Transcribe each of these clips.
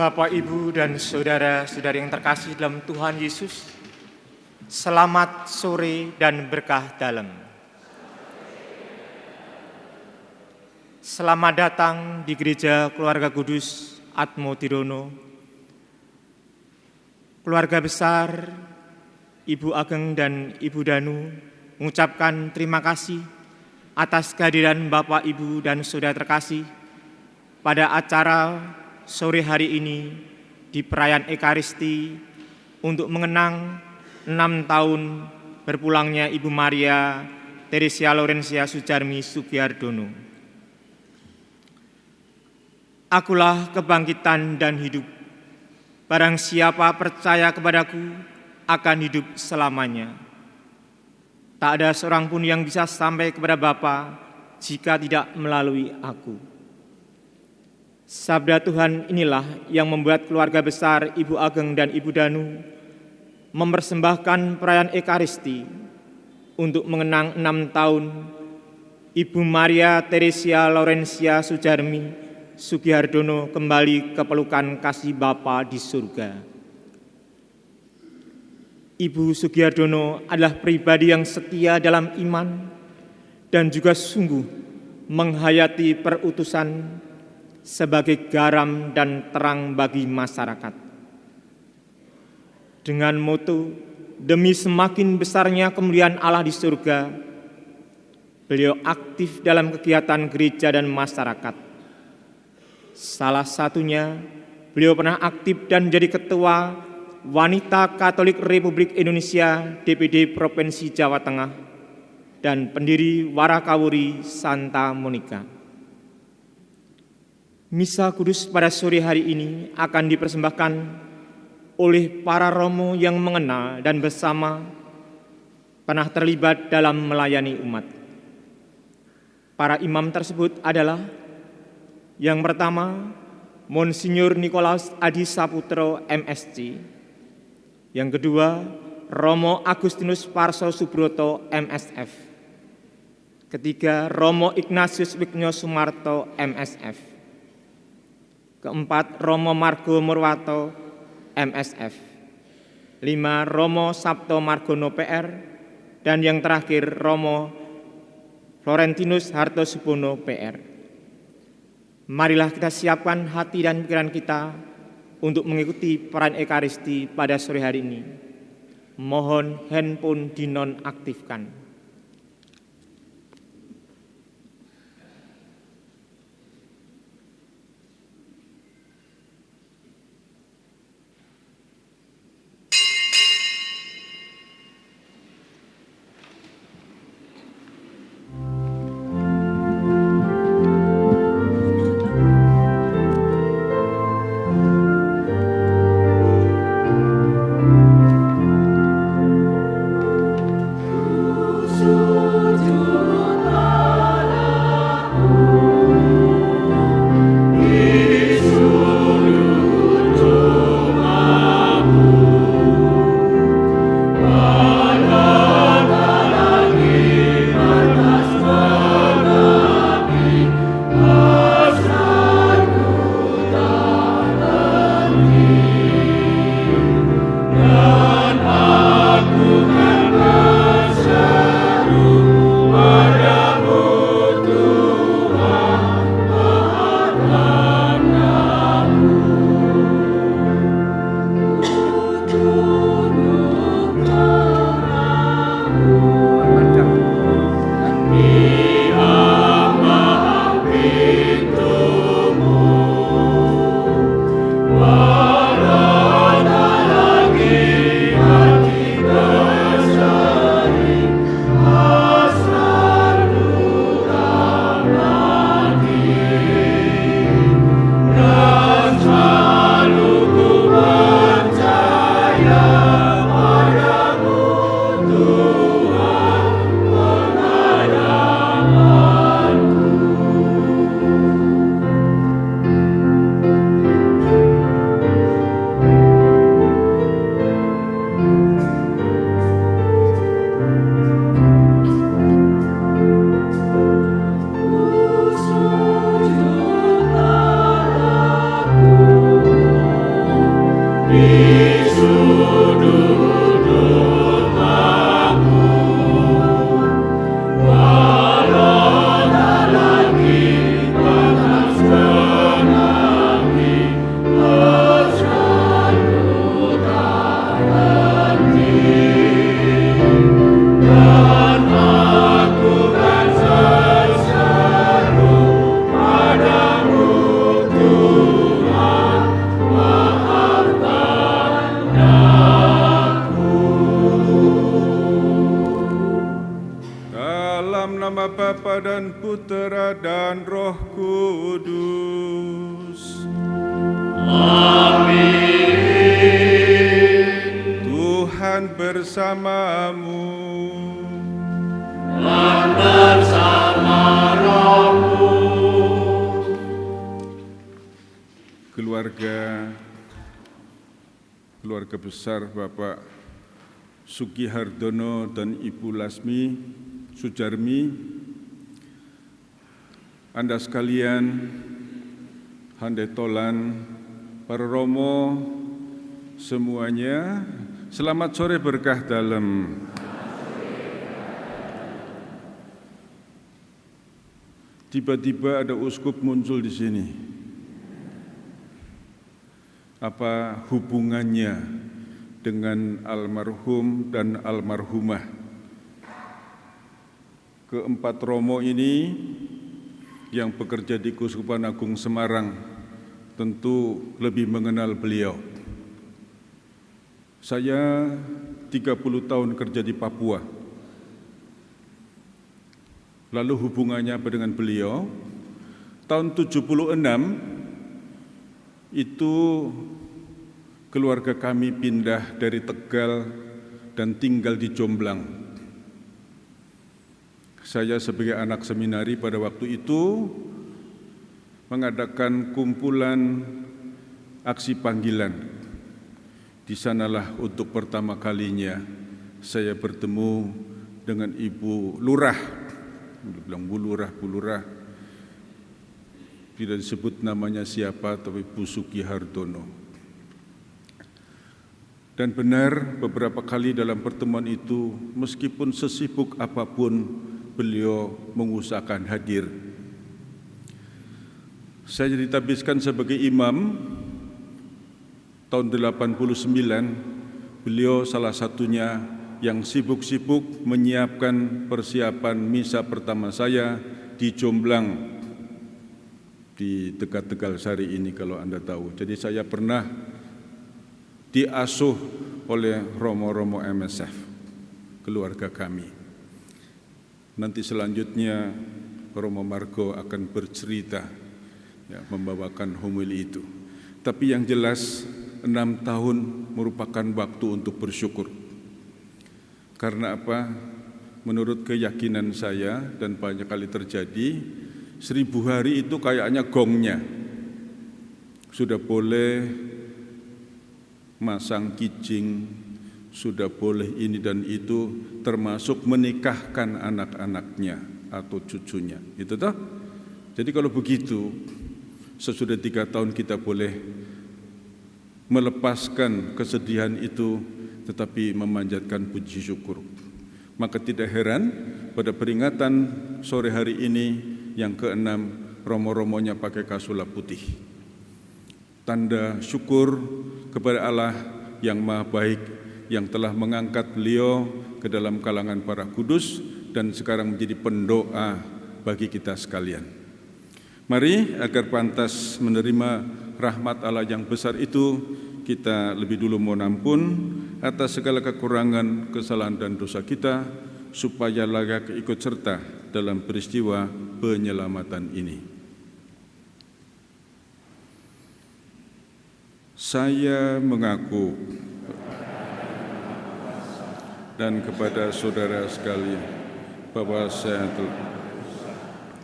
Bapak, Ibu, dan saudara-saudari yang terkasih dalam Tuhan Yesus, selamat sore dan berkah dalam. Selamat datang di Gereja Keluarga Kudus Atmo Tirono. Keluarga besar Ibu Ageng dan Ibu Danu mengucapkan terima kasih atas kehadiran Bapak, Ibu, dan saudara terkasih pada acara sore hari ini di perayaan Ekaristi untuk mengenang 6 tahun berpulangnya Ibu Maria Teresia Laurencia Sudjarmi Sugiardono. Akulah kebangkitan dan hidup. Barang siapa percaya kepadaku akan hidup selamanya. Tak ada seorang pun yang bisa sampai kepada Bapa jika tidak melalui aku. Sabda Tuhan inilah yang membuat keluarga besar Ibu Ageng dan Ibu Danu mempersembahkan perayaan Ekaristi untuk mengenang 6 tahun Ibu Maria Teresia Laurencia Sudjarmi Sugiardono kembali ke pelukan kasih Bapa di surga. Ibu Sugiardono adalah pribadi yang setia dalam iman dan juga sungguh menghayati perutusan sebagai garam dan terang bagi masyarakat. Dengan moto, demi semakin besarnya kemuliaan Allah di surga, beliau aktif dalam kegiatan gereja dan masyarakat. Salah satunya, beliau pernah aktif dan menjadi ketua Wanita Katolik Republik Indonesia DPD Provinsi Jawa Tengah dan pendiri Warakawuri Santa Monica. Misa Kudus pada sore hari ini akan dipersembahkan oleh para romo yang mengenal dan bersama pernah terlibat dalam melayani umat. Para imam tersebut adalah yang pertama, Monsinyur Nikolaus Adi Saputro MSc. Yang kedua, Romo Agustinus Parso Subroto MSF. Ketiga, Romo Ignatius Wigno Sumarto MSF. Keempat, Romo Margo Murwato MSF. 5, Romo Sabto Margono PR. Dan yang terakhir, Romo Florentinus Hartosubono PR. Marilah kita siapkan hati dan pikiran kita untuk mengikuti perayaan Ekaristi pada sore hari ini. Mohon handphone dinonaktifkan. Dalam nama Bapa dan Putera dan Roh Kudus. Amin. Tuhan bersamamu. Dan bersama rohmu. Keluarga besar Bapak Sugihardono dan Ibu Lasmi Sujarmi, Anda sekalian, handai tolan, para romo, semuanya, selamat sore berkah dalam. Tiba-tiba ada uskup muncul di sini. Apa hubungannya dengan almarhum dan almarhumah? Keempat romo ini yang bekerja di Keuskupan Agung Semarang tentu lebih mengenal beliau. Saya 30 tahun kerja di Papua. Lalu hubungannya apa dengan beliau? Tahun 76 itu keluarga kami pindah dari Tegal dan tinggal di Jomblang. Saya sebagai anak seminari pada waktu itu mengadakan kumpulan aksi panggilan. Di sanalah untuk pertama kalinya saya bertemu dengan Ibu Lurah. Bilang Bu Lurah. Tidak disebut namanya siapa, tapi Bu Sugihardono. Dan benar beberapa kali dalam pertemuan itu, meskipun sesibuk apapun, beliau mengusahakan hadir. Saya ditabiskan sebagai imam tahun 89, beliau salah satunya yang sibuk-sibuk menyiapkan persiapan misa pertama saya di Jomblang, di dekat Tegal Sari ini kalau Anda tahu. Jadi saya pernah diasuh oleh romo-romo MSF, keluarga kami. Nanti selanjutnya Romo Margo akan bercerita, ya, membawakan homili itu. Tapi yang jelas 6 tahun merupakan waktu untuk bersyukur. Karena apa? Menurut keyakinan saya dan banyak kali terjadi, 1000 hari itu kayaknya gongnya. Sudah boleh masang kijing, sudah boleh ini dan itu, termasuk menikahkan anak-anaknya atau cucunya. Itu toh? Jadi kalau begitu, sesudah 3 tahun kita boleh melepaskan kesedihan itu, tetapi memanjatkan puji syukur. Maka tidak heran pada peringatan sore hari ini yang ke-6, romo-romonya pakai kasulap putih. Tanda syukur kepada Allah yang Maha Baik yang telah mengangkat beliau ke dalam kalangan para kudus dan sekarang menjadi pendoa bagi kita sekalian. Mari agar pantas menerima rahmat Allah yang besar itu, kita lebih dulu mohon ampun atas segala kekurangan, kesalahan dan dosa kita, supaya layak ikut serta dalam peristiwa penyelamatan ini. Saya mengaku dan kepada saudara sekalian bahwa saya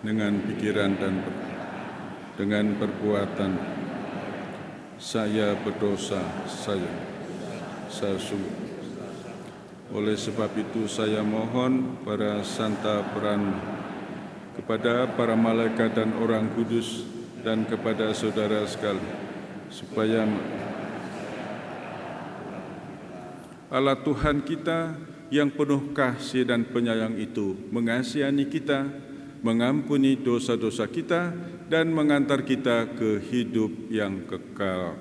dengan pikiran dan dengan perbuatan saya berdosa, saya sungguh. Oleh sebab itu saya mohon para Santa Peran, kepada para malaikat dan orang kudus, dan kepada saudara sekalian, supaya Allah Tuhan kita yang penuh kasih dan penyayang itu mengasihani kita, mengampuni dosa-dosa kita, dan mengantar kita ke hidup yang kekal.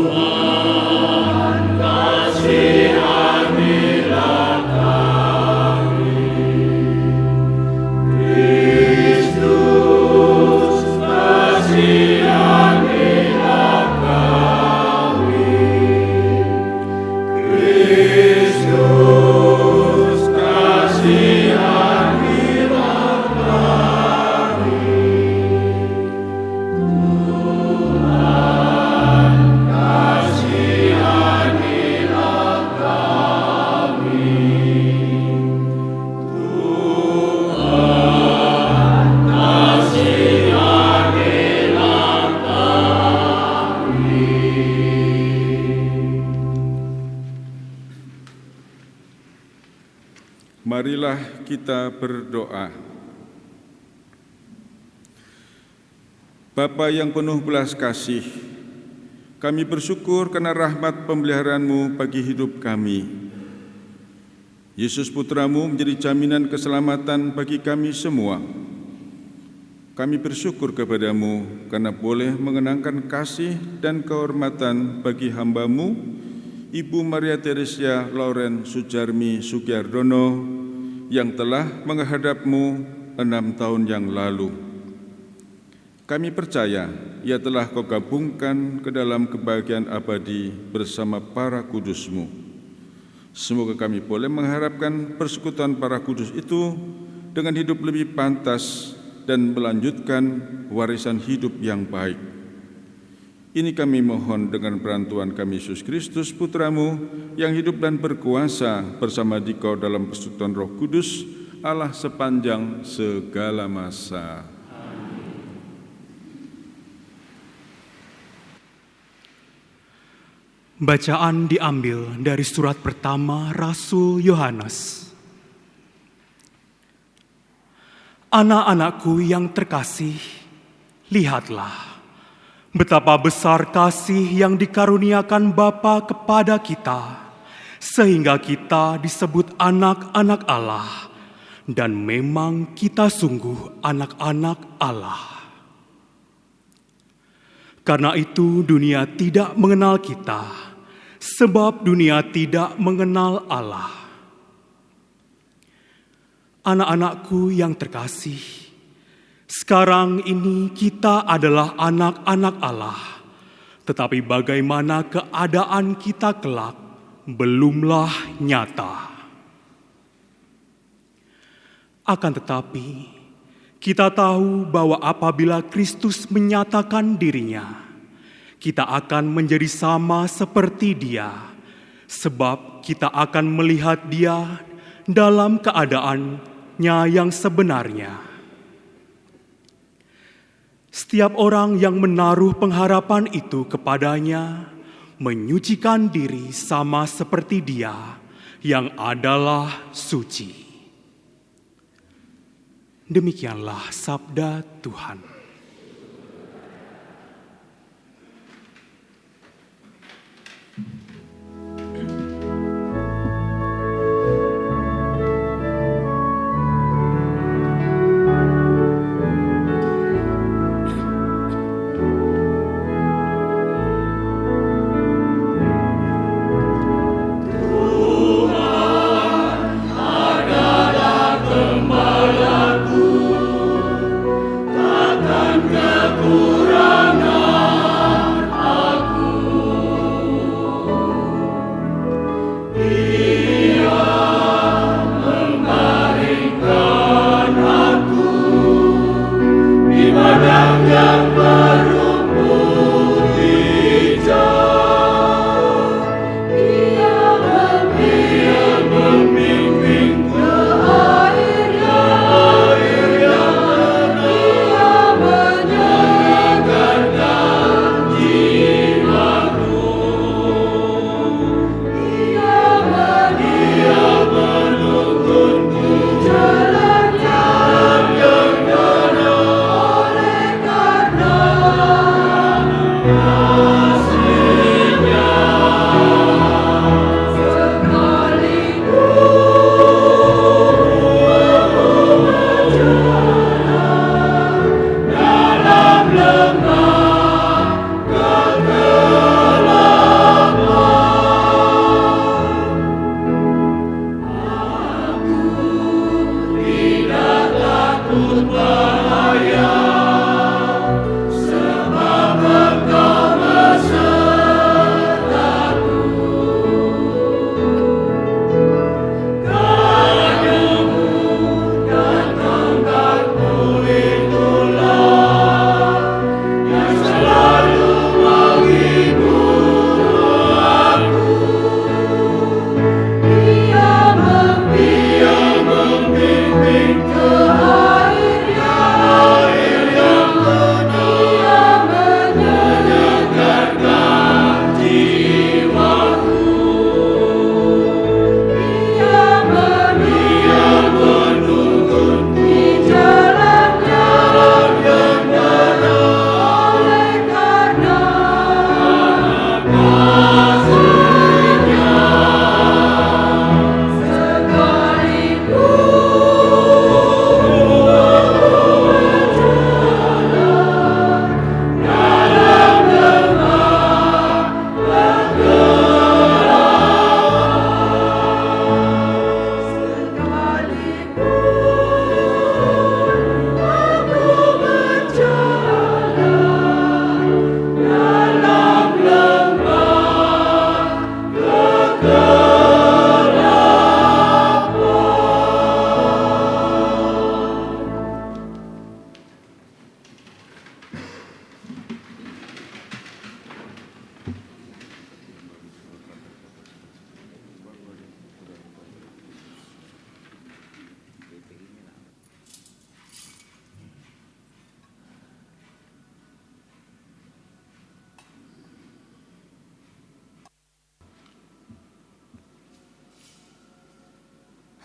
Tuhan kasihani Marilah kita berdoa. Bapa yang penuh belas kasih, kami bersyukur karena rahmat pemeliharaan-Mu bagi hidup kami. Yesus Putra-Mu menjadi jaminan keselamatan bagi kami semua. Kami bersyukur kepada-Mu karena boleh mengenangkan kasih dan kehormatan bagi hamba-Mu, Ibu Maria Teresia Lauren Sujarmi Sugiardono, yang telah menghadap-Mu 6 tahun yang lalu. Kami percaya ia telah Kau gabungkan ke dalam kebahagiaan abadi bersama para kudus-Mu. Semoga kami boleh mengharapkan persekutuan para kudus itu dengan hidup lebih pantas dan melanjutkan warisan hidup yang baik. Ini kami mohon dengan perantuan kami Yesus Kristus, Putra-Mu, yang hidup dan berkuasa bersama Dikau dalam persekutuan Roh Kudus, Allah sepanjang segala masa. Bacaan diambil dari surat pertama Rasul Yohanes. Anak-anakku yang terkasih, lihatlah betapa besar kasih yang dikaruniakan Bapa kepada kita, sehingga kita disebut anak-anak Allah, dan memang kita sungguh anak-anak Allah. Karena itu dunia tidak mengenal kita, sebab dunia tidak mengenal Allah. Anak-anakku yang terkasih, sekarang ini kita adalah anak-anak Allah, tetapi bagaimana keadaan kita kelak belumlah nyata. Akan tetapi, kita tahu bahwa apabila Kristus menyatakan dirinya, kita akan menjadi sama seperti Dia, sebab kita akan melihat Dia dalam keadaannya yang sebenarnya. Setiap orang yang menaruh pengharapan itu kepadanya menyucikan diri sama seperti Dia yang adalah suci. Demikianlah sabda Tuhan. Takkan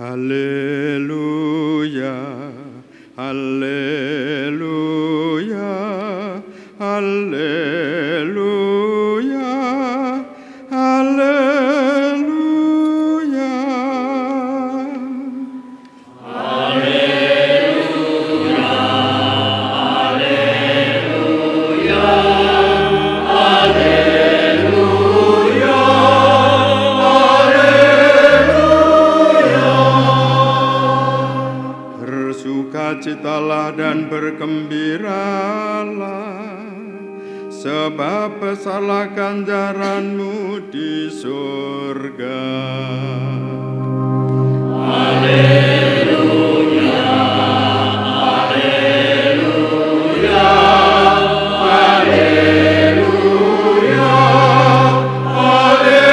Haleluya, haleluya, haleluya, haleluya. Bersukacitalah dan bergembiralah, sebab besarlah ganjaranmu di surga. Haleluya, haleluya, haleluya, haleluya.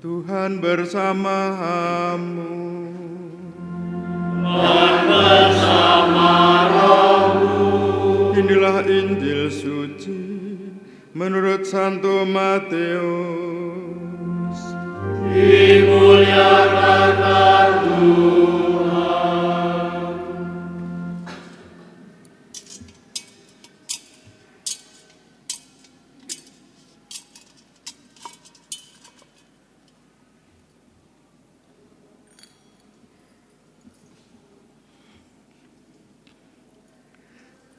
Tuhan bersamamu. Inilah Injil suci menurut Santo Matius. Dimuliakan Tuhan.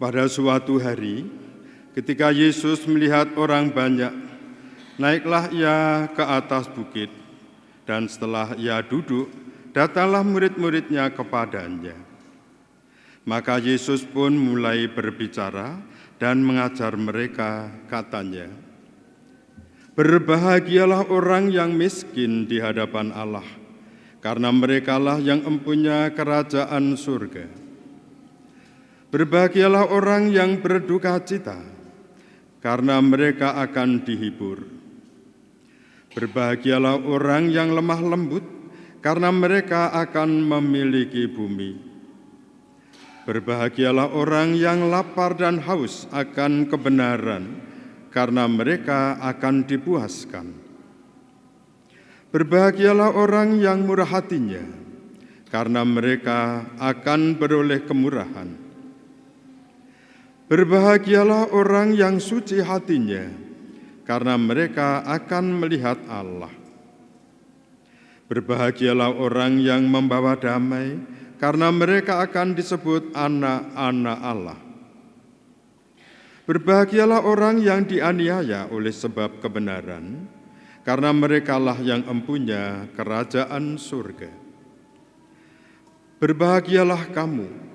Pada suatu hari, ketika Yesus melihat orang banyak, naiklah ia ke atas bukit, dan setelah ia duduk, datanglah murid-muridnya kepadanya. Maka Yesus pun mulai berbicara dan mengajar mereka, katanya, "Berbahagialah orang yang miskin di hadapan Allah, karena merekalah yang empunya kerajaan surga. Berbahagialah orang yang berduka cita, karena mereka akan dihibur. Berbahagialah orang yang lemah lembut, karena mereka akan memiliki bumi. Berbahagialah orang yang lapar dan haus akan kebenaran, karena mereka akan dipuaskan. Berbahagialah orang yang murah hatinya, karena mereka akan beroleh kemurahan. Berbahagialah orang yang suci hatinya, karena mereka akan melihat Allah. Berbahagialah orang yang membawa damai, karena mereka akan disebut anak-anak Allah. Berbahagialah orang yang dianiaya oleh sebab kebenaran, karena merekalah yang empunya kerajaan surga. Berbahagialah kamu,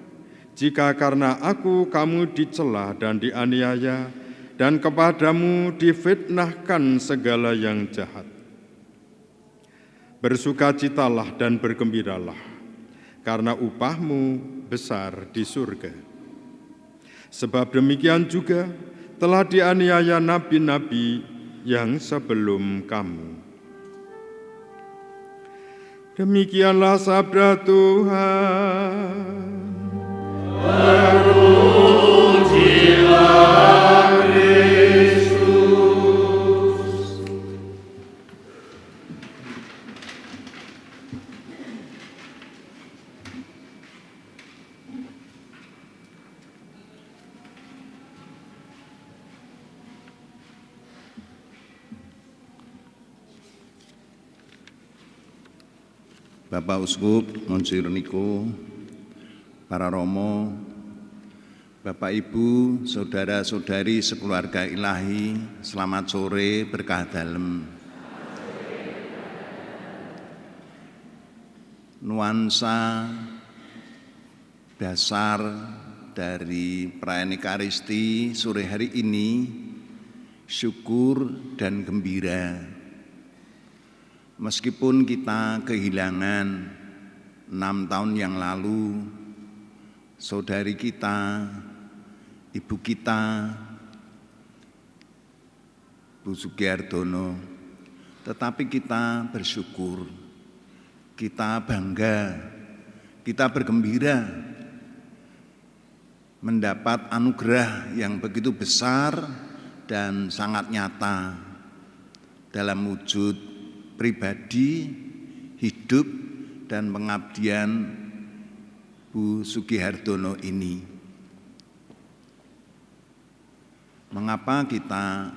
jika karena aku kamu dicela dan dianiaya, dan kepadamu difitnahkan segala yang jahat. Bersukacitalah dan bergembiralah, karena upahmu besar di surga. Sebab demikian juga telah dianiaya nabi-nabi yang sebelum kamu." Demikianlah sabda Tuhan. Terpujilah Kristus. Bapak Uskup, Monsinyur Niko, para Romo, Bapak Ibu, saudara-saudari sekeluarga ilahi, selamat sore, berkah dalem. Nuansa dasar dari perayaan Ekaristi sore hari ini, syukur dan gembira. Meskipun kita kehilangan 6 tahun yang lalu, saudari kita, ibu kita, Bu Sugiardono, tetapi kita bersyukur, kita bangga, kita bergembira mendapat anugerah yang begitu besar dan sangat nyata dalam wujud pribadi, hidup, dan pengabdian Bu Sugihartono ini. Mengapa kita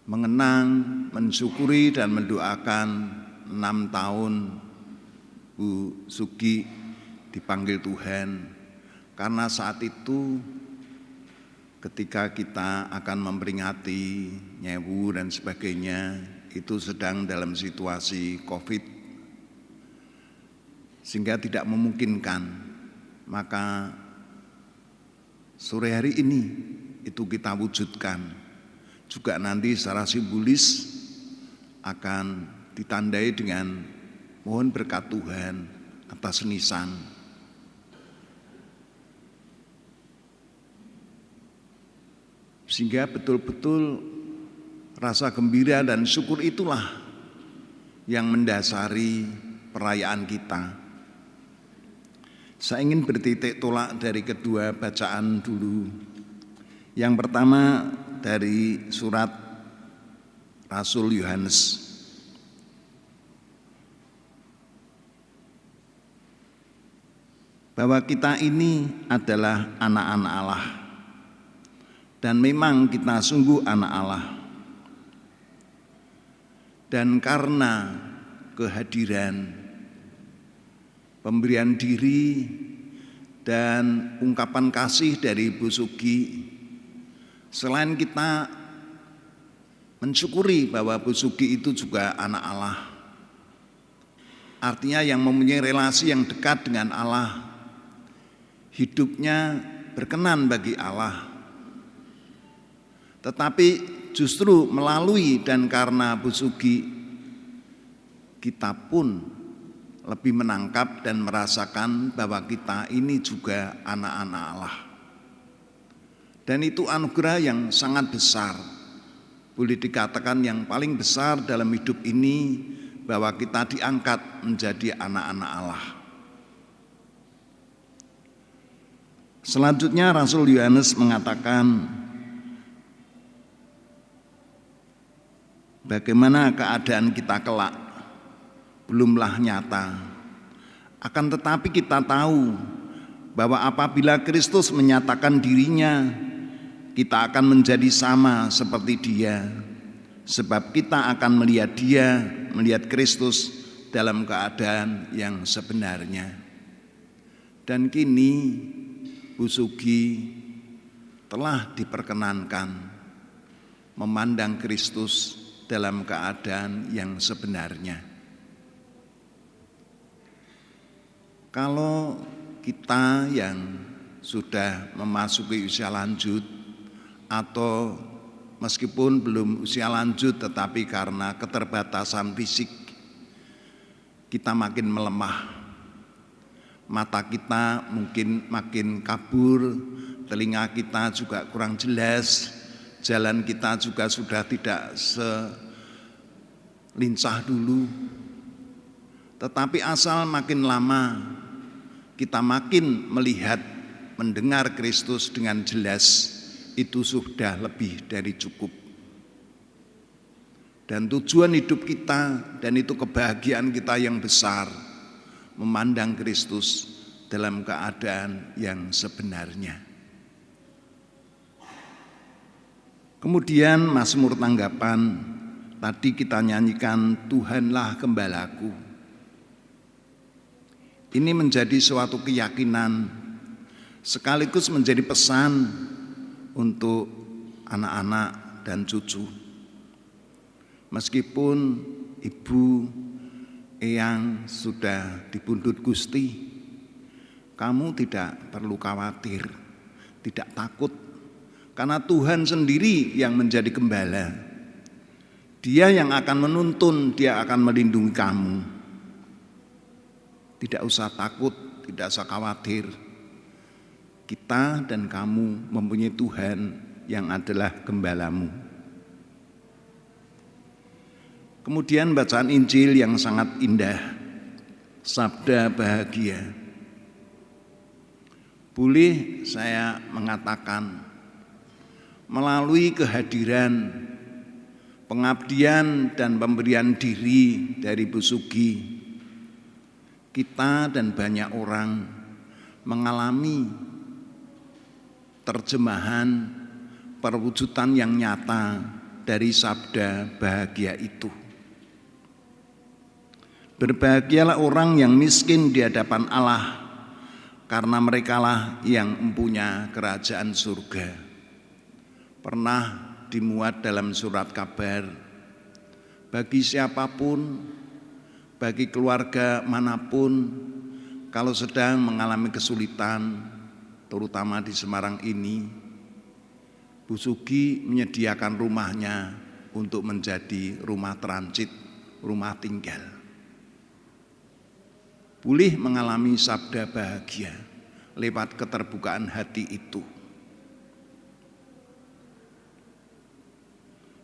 mengenang, mensyukuri, dan mendoakan 6 tahun Bu Sugi dipanggil Tuhan? Karena saat itu ketika kita akan memperingati Nyewu dan sebagainya, itu sedang dalam situasi COVID, sehingga tidak memungkinkan. Maka sore hari ini itu kita wujudkan. Juga nanti secara simbolis akan ditandai dengan mohon berkat Tuhan atas nisan. Sehingga betul-betul rasa gembira dan syukur itulah yang mendasari perayaan kita. Saya ingin bertitik tolak dari kedua bacaan dulu. Yang pertama dari surat Rasul Yohanes. Bahwa kita ini adalah anak-anak Allah. Dan memang kita sungguh anak Allah. Dan karena kehadiran, pemberian diri, dan ungkapan kasih dari Bu Sugi, selain kita mensyukuri bahwa Bu Sugi itu juga anak Allah, artinya yang mempunyai relasi yang dekat dengan Allah, hidupnya berkenan bagi Allah. Tetapi justru melalui dan karena Bu Sugi, kita pun lebih menangkap dan merasakan bahwa kita ini juga anak-anak Allah. Dan itu anugerah yang sangat besar. Boleh dikatakan yang paling besar dalam hidup ini, bahwa kita diangkat menjadi anak-anak Allah. Selanjutnya Rasul Yohanes mengatakan, bagaimana keadaan kita kelak belumlah nyata. Akan tetapi kita tahu bahwa apabila Kristus menyatakan dirinya, kita akan menjadi sama seperti Dia. Sebab kita akan melihat Dia, melihat Kristus dalam keadaan yang sebenarnya. Dan kini Bu Sugi telah diperkenankan memandang Kristus dalam keadaan yang sebenarnya. Kalau kita yang sudah memasuki usia lanjut, atau meskipun belum usia lanjut tetapi karena keterbatasan fisik kita makin melemah, mata kita mungkin makin kabur, telinga kita juga kurang jelas, jalan kita juga sudah tidak selincah dulu. Tetapi asal makin lama kita makin melihat, mendengar Kristus dengan jelas, itu sudah lebih dari cukup. Dan tujuan hidup kita, dan itu kebahagiaan kita yang besar, memandang Kristus dalam keadaan yang sebenarnya. Kemudian Mazmur tanggapan, tadi kita nyanyikan Tuhanlah Gembalaku. Ini menjadi suatu keyakinan, sekaligus menjadi pesan untuk anak-anak dan cucu. Meskipun ibu, eyang sudah dipundhut Gusti, kamu tidak perlu khawatir, tidak takut, karena Tuhan sendiri yang menjadi gembala. Dia yang akan menuntun, Dia akan melindungi kamu. Tidak usah takut, tidak usah khawatir. Kita dan kamu mempunyai Tuhan yang adalah gembalamu. Kemudian bacaan Injil yang sangat indah, sabda bahagia. Boleh saya mengatakan, melalui kehadiran pengabdian dan pemberian diri dari Bu Sugi, kita dan banyak orang mengalami terjemahan perwujudan yang nyata dari sabda bahagia itu. Berbahagialah orang yang miskin di hadapan Allah, karena merekalah yang mempunyai kerajaan surga. Pernah dimuat dalam surat kabar, bagi siapapun, bagi keluarga manapun, kalau sedang mengalami kesulitan, terutama di Semarang ini, Bu Sugi menyediakan rumahnya untuk menjadi rumah transit, rumah tinggal. Boleh mengalami sabda bahagia lewat keterbukaan hati itu.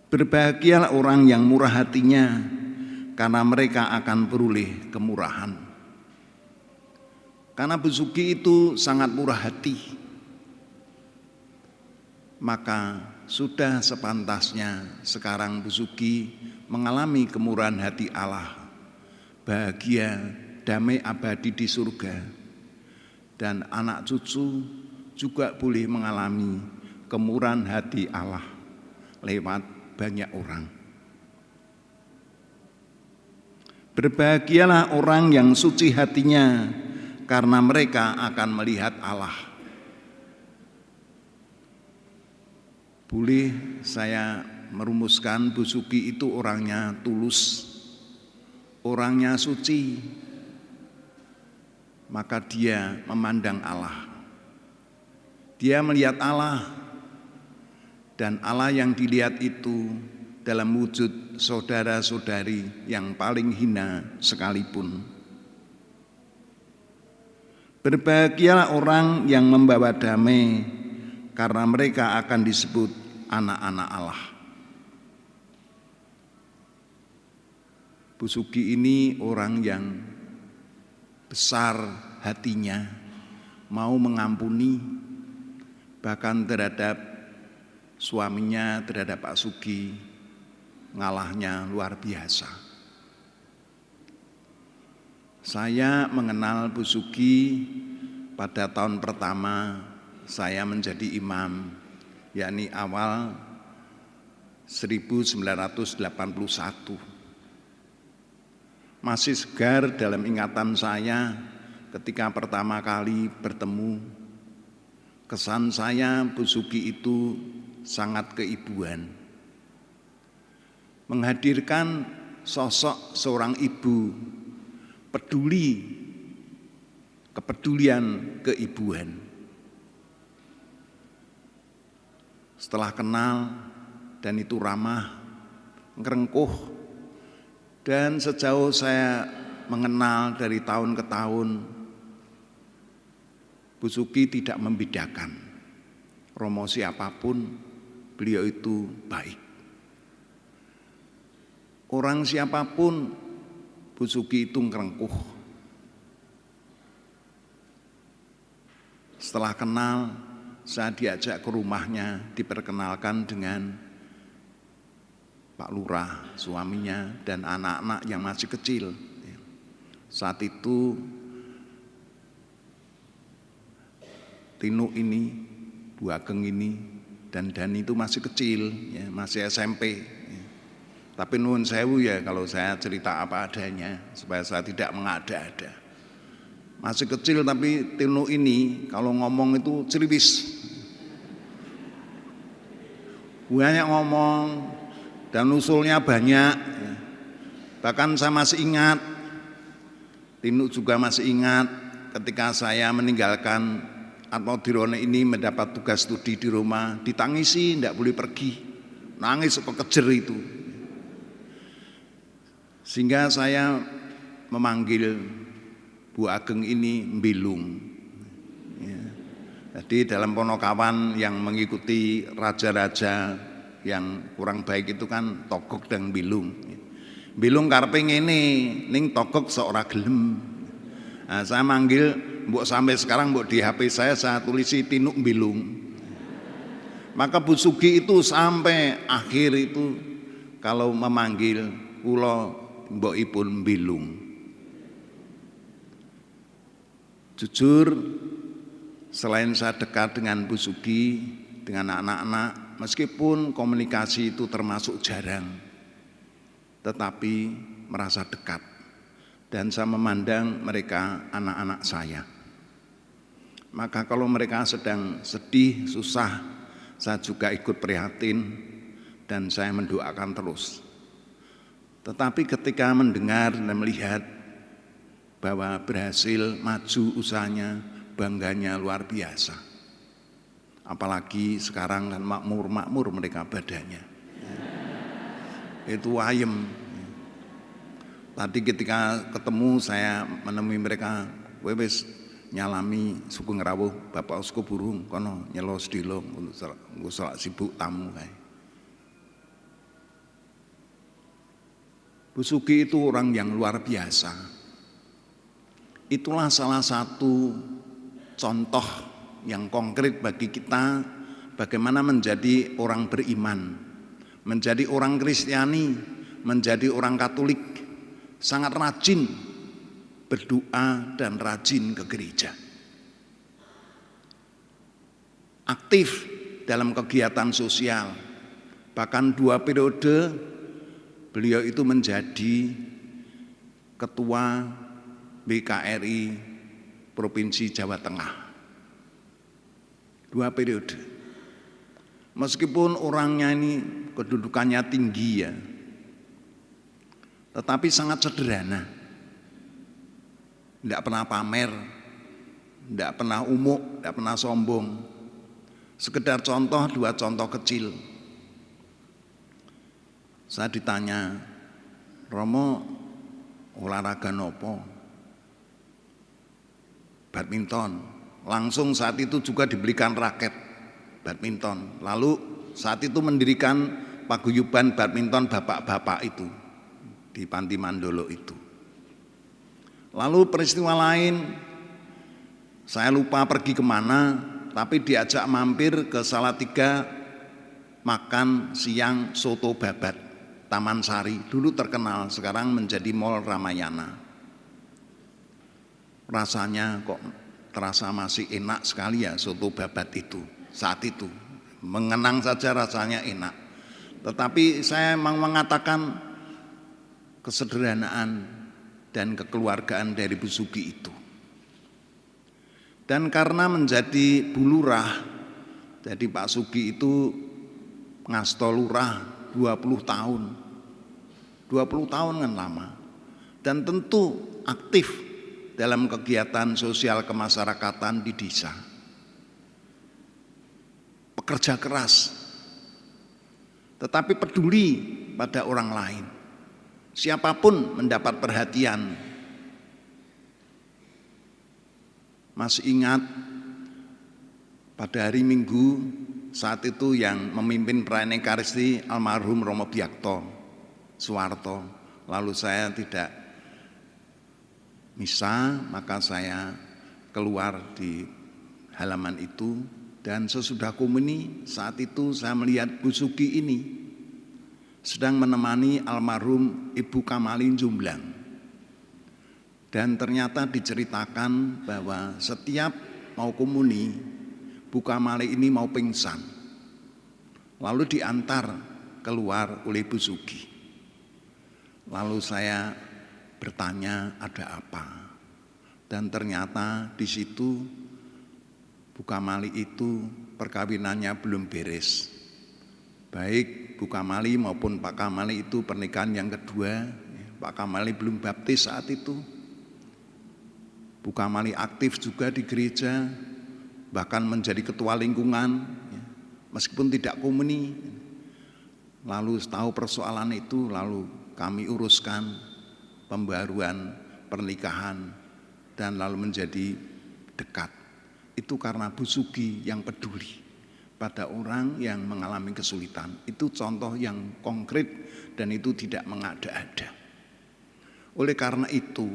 Berbahagialah orang yang murah hatinya, karena mereka akan beroleh kemurahan. Karena Bu Sugi itu sangat murah hati, maka sudah sepantasnya sekarang Bu Sugi mengalami kemurahan hati Allah, bahagia, damai abadi di surga, dan anak cucu juga boleh mengalami kemurahan hati Allah lewat banyak orang. Berbahagialah orang yang suci hatinya, karena mereka akan melihat Allah. Boleh saya merumuskan Bu Sugi itu orangnya tulus, orangnya suci, maka dia memandang Allah. Dia melihat Allah, dan Allah yang dilihat itu dalam wujud saudara-saudari yang paling hina sekalipun. Berbahagialah orang yang membawa damai, karena mereka akan disebut anak-anak Allah. Bu Sugi ini orang yang besar hatinya, mau mengampuni, bahkan terhadap suaminya, terhadap Pak Sugi, ngalahnya luar biasa. Saya mengenal Bu Sugi pada tahun pertama saya menjadi imam, yakni awal 1981. Masih segar dalam ingatan saya ketika pertama kali bertemu. Kesan saya Bu Sugi itu sangat keibuan, menghadirkan sosok seorang ibu peduli, kepedulian keibuan. Setelah kenal, dan itu ramah, ngerengkuh, dan sejauh saya mengenal dari tahun ke tahun, Bu Sugi tidak membedakan romo siapapun, beliau itu baik. Orang siapapun, Bu Sugi itu ngerengkuh. Setelah kenal, saya diajak ke rumahnya, diperkenalkan dengan Pak Lurah, suaminya, dan anak-anak yang masih kecil. Saat itu Tinu ini, Bu Ageng ini, dan Dani itu masih kecil, ya, masih SMP. Ya. Tapi nuwun sewu ya kalau saya cerita apa adanya, supaya saya tidak mengada-ada. Masih kecil tapi Tinu ini kalau ngomong itu ceriwis. Banyak ngomong dan usulnya banyak. Ya. Bahkan saya masih ingat, Tinu juga masih ingat ketika saya meninggalkan Atmodirone ini mendapat tugas studi di rumah, ditangisi, tidak boleh pergi, nangis kekejer itu. Sehingga saya memanggil Bu Ageng ini Mbilung. Ya. Jadi dalam Ponokawan yang mengikuti raja-raja yang kurang baik itu kan Togog dan Mbilung. Mbilung karepe ngene, ning Togog seorang gelem. Nah, saya manggil, mbok sampai sekarang mbok di HP saya tulisi Tinu Mbilung. Maka Bu Sugi itu sampai akhir itu kalau memanggil kula mbokipun Bilung. Jujur, selain saya dekat dengan Bu Sugi, dengan anak-anak, meskipun komunikasi itu termasuk jarang, tetapi merasa dekat. Dan saya memandang mereka anak-anak saya. Maka kalau mereka sedang sedih, susah, saya juga ikut prihatin dan saya mendoakan terus. Tetapi ketika mendengar dan melihat bahwa berhasil maju usahanya, bangganya luar biasa. Apalagi sekarang kan makmur mereka badannya. Itu ayem. Tadi ketika ketemu saya menemui mereka, wis nyalami suku ngrawuh Bapak Uskup Burung kono nyelo sedilo nggo sibuk tamu kae. Bu Sugi itu orang yang luar biasa. Itulah salah satu contoh yang konkret bagi kita bagaimana menjadi orang beriman, menjadi orang Kristiani, menjadi orang Katolik, sangat rajin berdoa dan rajin ke gereja. Aktif dalam kegiatan sosial, bahkan 2 periode beliau itu menjadi ketua BKRI Provinsi Jawa Tengah. 2 periode. Meskipun orangnya ini kedudukannya tinggi ya, tetapi sangat sederhana. Tidak pernah pamer, tidak pernah umuk, tidak pernah sombong. Sekedar contoh, 2 contoh kecil. Saya ditanya, Romo olahraga nopo? Badminton. Langsung saat itu juga dibelikan raket badminton. Lalu saat itu mendirikan paguyuban badminton bapak-bapak itu di Panti Mandolo itu. Lalu peristiwa lain, saya lupa pergi kemana, tapi diajak mampir ke Salatiga makan siang soto babat Taman Sari. Dulu terkenal, sekarang menjadi Mall Ramayana. Rasanya kok terasa masih enak sekali ya soto babat itu saat itu. Mengenang saja rasanya enak. Tetapi saya memang mengatakan kesederhanaan dan kekeluargaan dari Bu Sugi itu. Dan karena menjadi bulurah, jadi Pak Sugi itu ngasto lurah 20 tahun. 20 tahun kan lama. Dan tentu aktif dalam kegiatan sosial kemasyarakatan di desa. Pekerja keras, tetapi peduli pada orang lain. Siapapun mendapat perhatian. Masih ingat pada hari Minggu saat itu yang memimpin perayaan Ekaristi almarhum Romo Biakto Suwarto. Lalu saya tidak misa, maka saya keluar di halaman itu dan sesudah komuni saat itu saya melihat Bu Sugi ini sedang menemani almarhum Ibu Kamalin Jumblang. Dan ternyata diceritakan bahwa setiap mau komuni, Bu Kamali ini mau pingsan. Lalu diantar keluar oleh Bu Sugi. Lalu saya bertanya ada apa? Dan ternyata di situ Bu Kamali itu perkawinannya belum beres. Baik Bu Kamali maupun Pak Kamali itu pernikahan yang kedua. Pak Kamali belum baptis saat itu. Bu Kamali aktif juga di gereja, bahkan menjadi ketua lingkungan, meskipun tidak komuni. Lalu tahu persoalan itu, lalu kami uruskan pembaruan pernikahan dan lalu menjadi dekat. Itu karena Bu Sugi yang peduli pada orang yang mengalami kesulitan. Itu contoh yang konkret dan itu tidak mengada-ada. Oleh karena itu,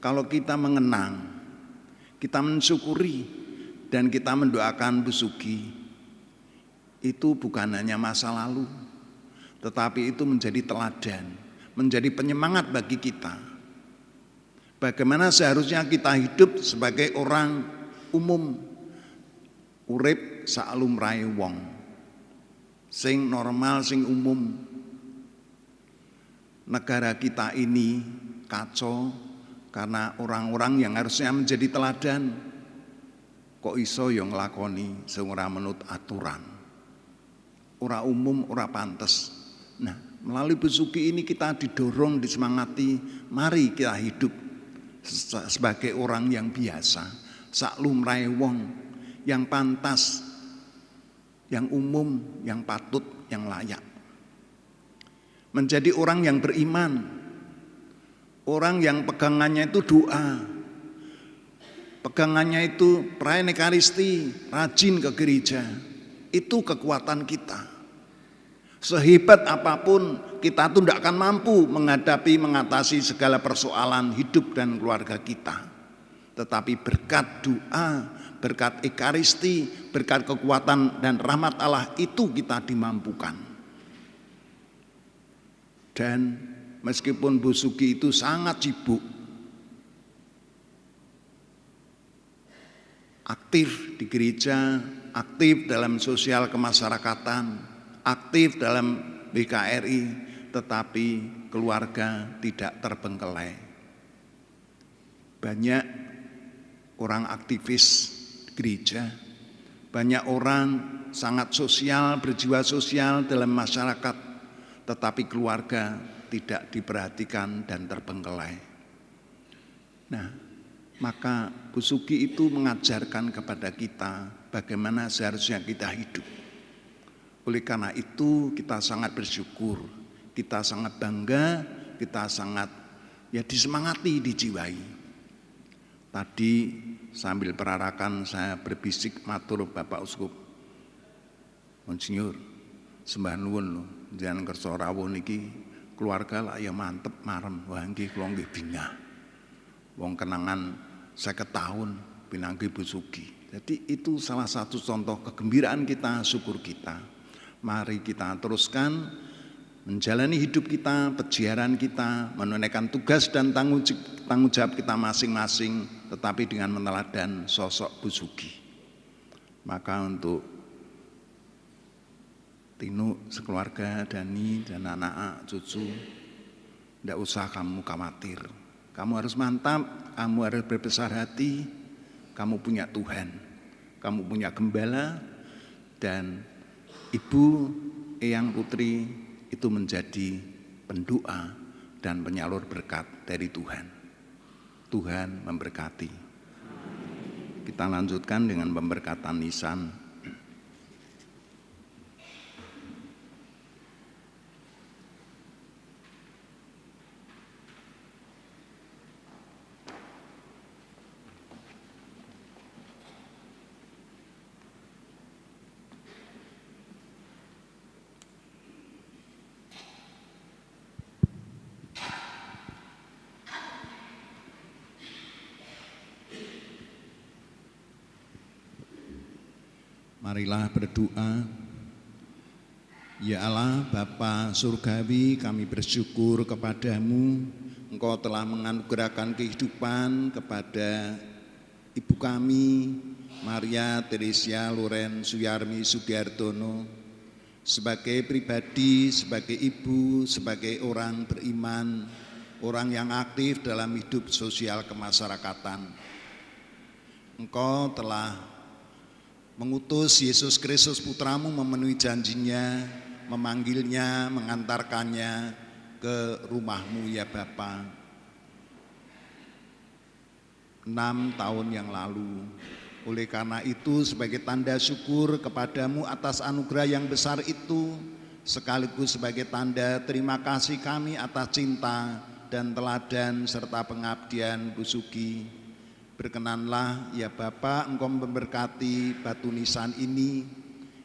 kalau kita mengenang, kita mensyukuri dan kita mendoakan Bu Sugi, itu bukan hanya masa lalu, tetapi itu menjadi teladan, menjadi penyemangat bagi kita. Bagaimana seharusnya kita hidup sebagai orang umum, urip saklumrahe wong, sing normal, sing umum. Negara kita ini kacau karena orang-orang yang harusnya menjadi teladan kok iso yang nglakoni sing ora menurut aturan, ora umum, ora pantes. Nah, melalui besuki ini kita didorong, disemangati, mari kita hidup sebagai orang yang biasa, saklumrahe wong, yang pantas, yang umum, yang patut, yang layak. Menjadi orang yang beriman, orang yang pegangannya itu doa, pegangannya itu perayaan Ekaristi, rajin ke gereja. Itu kekuatan kita. Sehebat apapun kita tuh tidak akan mampu mengatasi segala persoalan hidup dan keluarga kita. Tetapi berkat doa, berkat Ekaristi, berkat kekuatan dan rahmat Allah itu kita dimampukan. Dan meskipun Bu Sugi itu sangat sibuk, aktif di gereja, aktif dalam sosial kemasyarakatan, aktif dalam BKRI, tetapi keluarga tidak terbengkelai. Banyak orang aktivis gereja, banyak orang sangat sosial, berjiwa sosial dalam masyarakat, tetapi keluarga tidak diperhatikan dan terbengkelai. Nah, maka Bu Sugi itu mengajarkan kepada kita bagaimana seharusnya kita hidup. Oleh karena itu kita sangat bersyukur, kita sangat bangga, kita sangat disemangati, dijiwai. Tadi sambil perarakan saya berbisik matur Bapak Uskup, Monsinyur, sembah nuwun lho, jenengan kersa rawuh niki keluarga lah ya mantep marem, wah nggih kula nggih bingah. Wong kenangan 50 tahun pinanggi Bu Sugi. Jadi itu salah satu contoh kegembiraan kita, syukur kita. Mari kita teruskan menjalani hidup kita, peziaran kita, menunaikan tugas dan tanggung jawab kita masing-masing, tetapi dengan meneladan sosok Bu Sugi. Maka untuk Tinu, sekeluarga, Dani, dan anak-anak, cucu, tidak usah kamu khawatir. Kamu harus mantap, kamu harus berbesar hati, kamu punya Tuhan, kamu punya gembala, dan Ibu Eyang Putri itu menjadi pendoa dan penyalur berkat dari Tuhan. Tuhan memberkati. Kita lanjutkan dengan pemberkatan nisan. Marilah berdoa. Ya Allah, Bapa Surgawi, kami bersyukur kepadamu. Engkau telah menganugerahkan kehidupan kepada Ibu kami, Maria Teresia Loren Suyarmi Sugiartono, sebagai pribadi, sebagai ibu, sebagai orang beriman, orang yang aktif dalam hidup sosial kemasyarakatan. Engkau telah mengutus Yesus Kristus putramu memenuhi janjinya, memanggilnya, mengantarkannya ke rumahmu ya Bapa. 6 tahun yang lalu. Oleh karena itu sebagai tanda syukur kepadamu atas anugerah yang besar itu, sekaligus sebagai tanda terima kasih kami atas cinta dan teladan serta pengabdian Bu Sugi, berkenanlah ya Bapa, Engkau memberkati batu nisan ini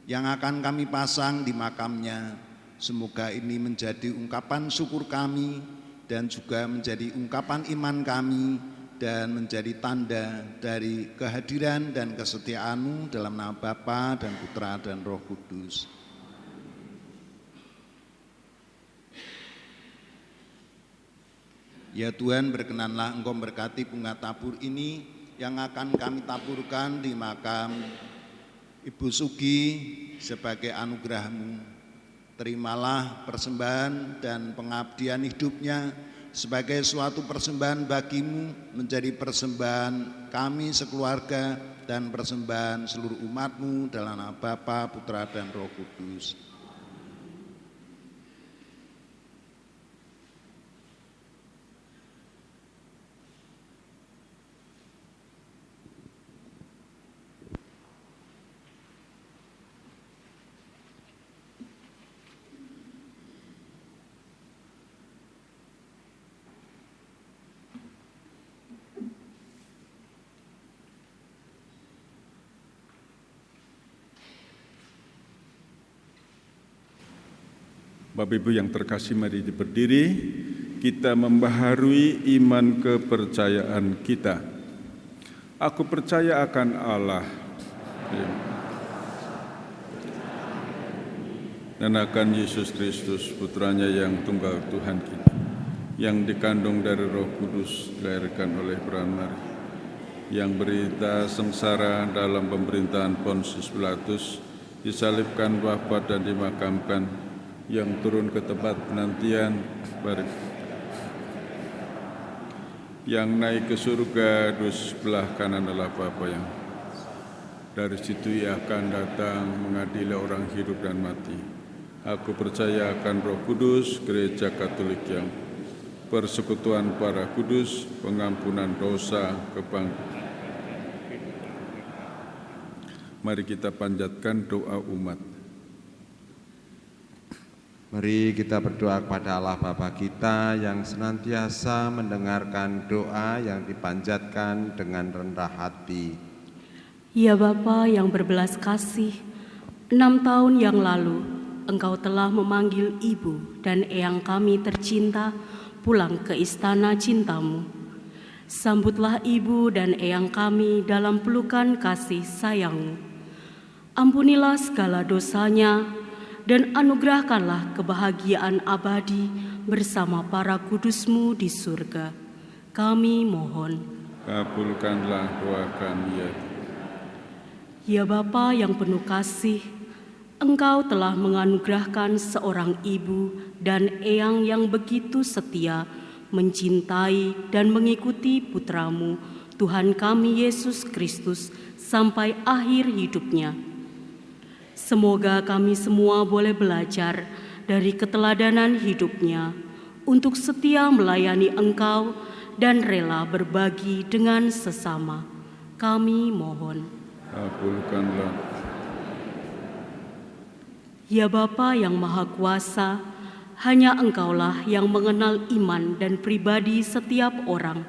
yang akan kami pasang di makamnya. Semoga ini menjadi ungkapan syukur kami dan juga menjadi ungkapan iman kami dan menjadi tanda dari kehadiran dan kesetiaan-Mu dalam nama Bapa dan Putra dan Roh Kudus. Ya Tuhan, berkenanlah Engkau memberkati bunga tabur ini yang akan kami taburkan di makam Ibu Sugi sebagai anugerah-Mu. Terimalah persembahan dan pengabdian hidupnya sebagai suatu persembahan bagi-Mu, menjadi persembahan kami sekeluarga dan persembahan seluruh umat-Mu dalam nama Bapa, Putra, dan Roh Kudus. Bapak Ibu yang terkasih, mari berdiri, kita membaharui iman kepercayaan kita. Aku percaya akan Allah dan akan Yesus Kristus, Putranya yang tunggal Tuhan kita, yang dikandung dari Roh Kudus, dilahirkan oleh peran Maria, yang berita sengsara dalam pemerintahan Pontius Pilatus, disalibkan, wafat dan dimakamkan, yang turun ke tempat penantian, yang naik ke surga, dus sebelah kanan Allah Bapa, yang dari situ Ia akan datang mengadili orang hidup dan mati. Aku percaya akan Roh Kudus, Gereja Katolik yang persekutuan para kudus, pengampunan dosa, kebangkitan. Mari kita panjatkan doa umat. Mari kita berdoa kepada Allah Bapa kita yang senantiasa mendengarkan doa yang dipanjatkan dengan rendah hati. Ya Bapa yang berbelas kasih, 6 tahun yang lalu Engkau telah memanggil ibu dan eyang kami tercinta pulang ke istana cinta-Mu. Sambutlah ibu dan eyang kami dalam pelukan kasih sayang-Mu. Ampunilah segala dosanya, dan anugerahkanlah kebahagiaan abadi bersama para kudus-Mu di surga. Kami mohon. Kabulkanlah doa kami ya. Ya Bapa yang penuh kasih, Engkau telah menganugerahkan seorang ibu dan eyang yang begitu setia, mencintai dan mengikuti Putra-Mu, Tuhan kami Yesus Kristus, sampai akhir hidupnya. Semoga kami semua boleh belajar dari keteladanan hidupnya untuk setia melayani Engkau dan rela berbagi dengan sesama. Kami mohon. Kabulkanlah. Ya Bapa yang Maha Kuasa, hanya Engkaulah yang mengenal iman dan pribadi setiap orang.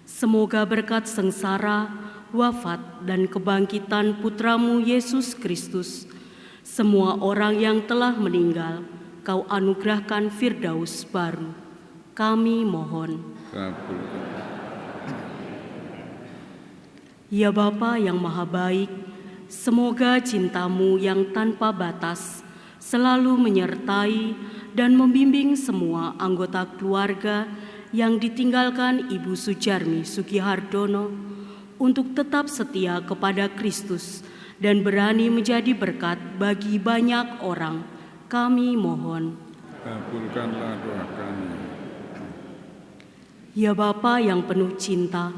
Semoga berkat sengsara, wafat dan kebangkitan Putra-Mu Yesus Kristus, semua orang yang telah meninggal, Kau anugerahkan Firdaus baru. Kami mohon. Kabulkan. Ya Bapa yang Maha Baik, semoga cinta-Mu yang tanpa batas selalu menyertai dan membimbing semua anggota keluarga yang ditinggalkan Ibu Sujarmi Sugihardono untuk tetap setia kepada Kristus dan berani menjadi berkat bagi banyak orang. Kami mohon. Kabulkanlah doa kami. Ya Bapa yang penuh cinta,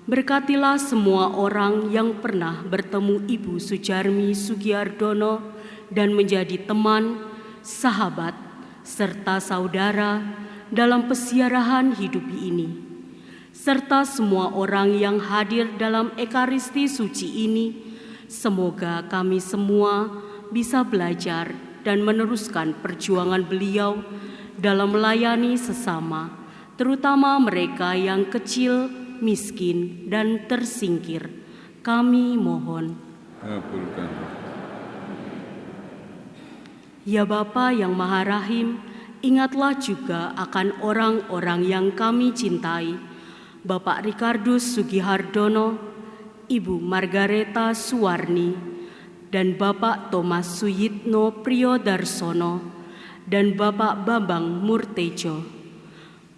berkatilah semua orang yang pernah bertemu Ibu Sujarmi Sugihardono dan menjadi teman, sahabat, serta saudara dalam pesiarahan hidup ini, serta semua orang yang hadir dalam Ekaristi Suci ini. Semoga kami semua bisa belajar dan meneruskan perjuangan beliau dalam melayani sesama, terutama mereka yang kecil, miskin, dan tersingkir. Kami mohon. Kabulkan. Ya Bapa yang Maha Rahim, ingatlah juga akan orang-orang yang kami cintai, Bapak Ricardus Sugihardono, Ibu Margareta Suwarni, dan Bapak Thomas Suyitno Priyodarsono, dan Bapak Bambang Murtejo.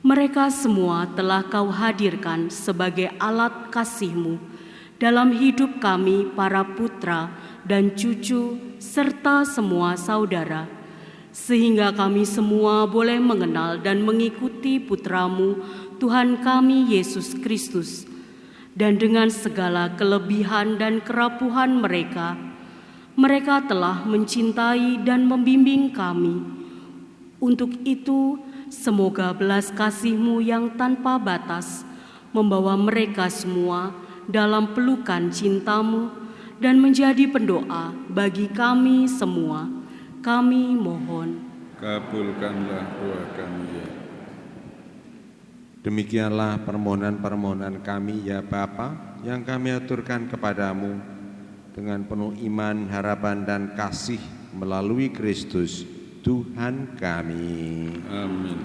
Mereka semua telah Kau hadirkan sebagai alat kasih-Mu dalam hidup kami para putra dan cucu serta semua saudara, sehingga kami semua boleh mengenal dan mengikuti Putra-Mu, Tuhan kami Yesus Kristus. Dan dengan segala kelebihan dan kerapuhan mereka, mereka telah mencintai dan membimbing kami. Untuk itu, semoga belas kasih-Mu yang tanpa batas membawa mereka semua dalam pelukan cinta-Mu dan menjadi pendoa bagi kami semua. Kami mohon. Kabulkanlah doa kami ya. Demikianlah permohonan-permohonan kami ya Bapa, yang kami aturkan kepadamu dengan penuh iman, harapan, dan kasih melalui Kristus, Tuhan kami. Amin.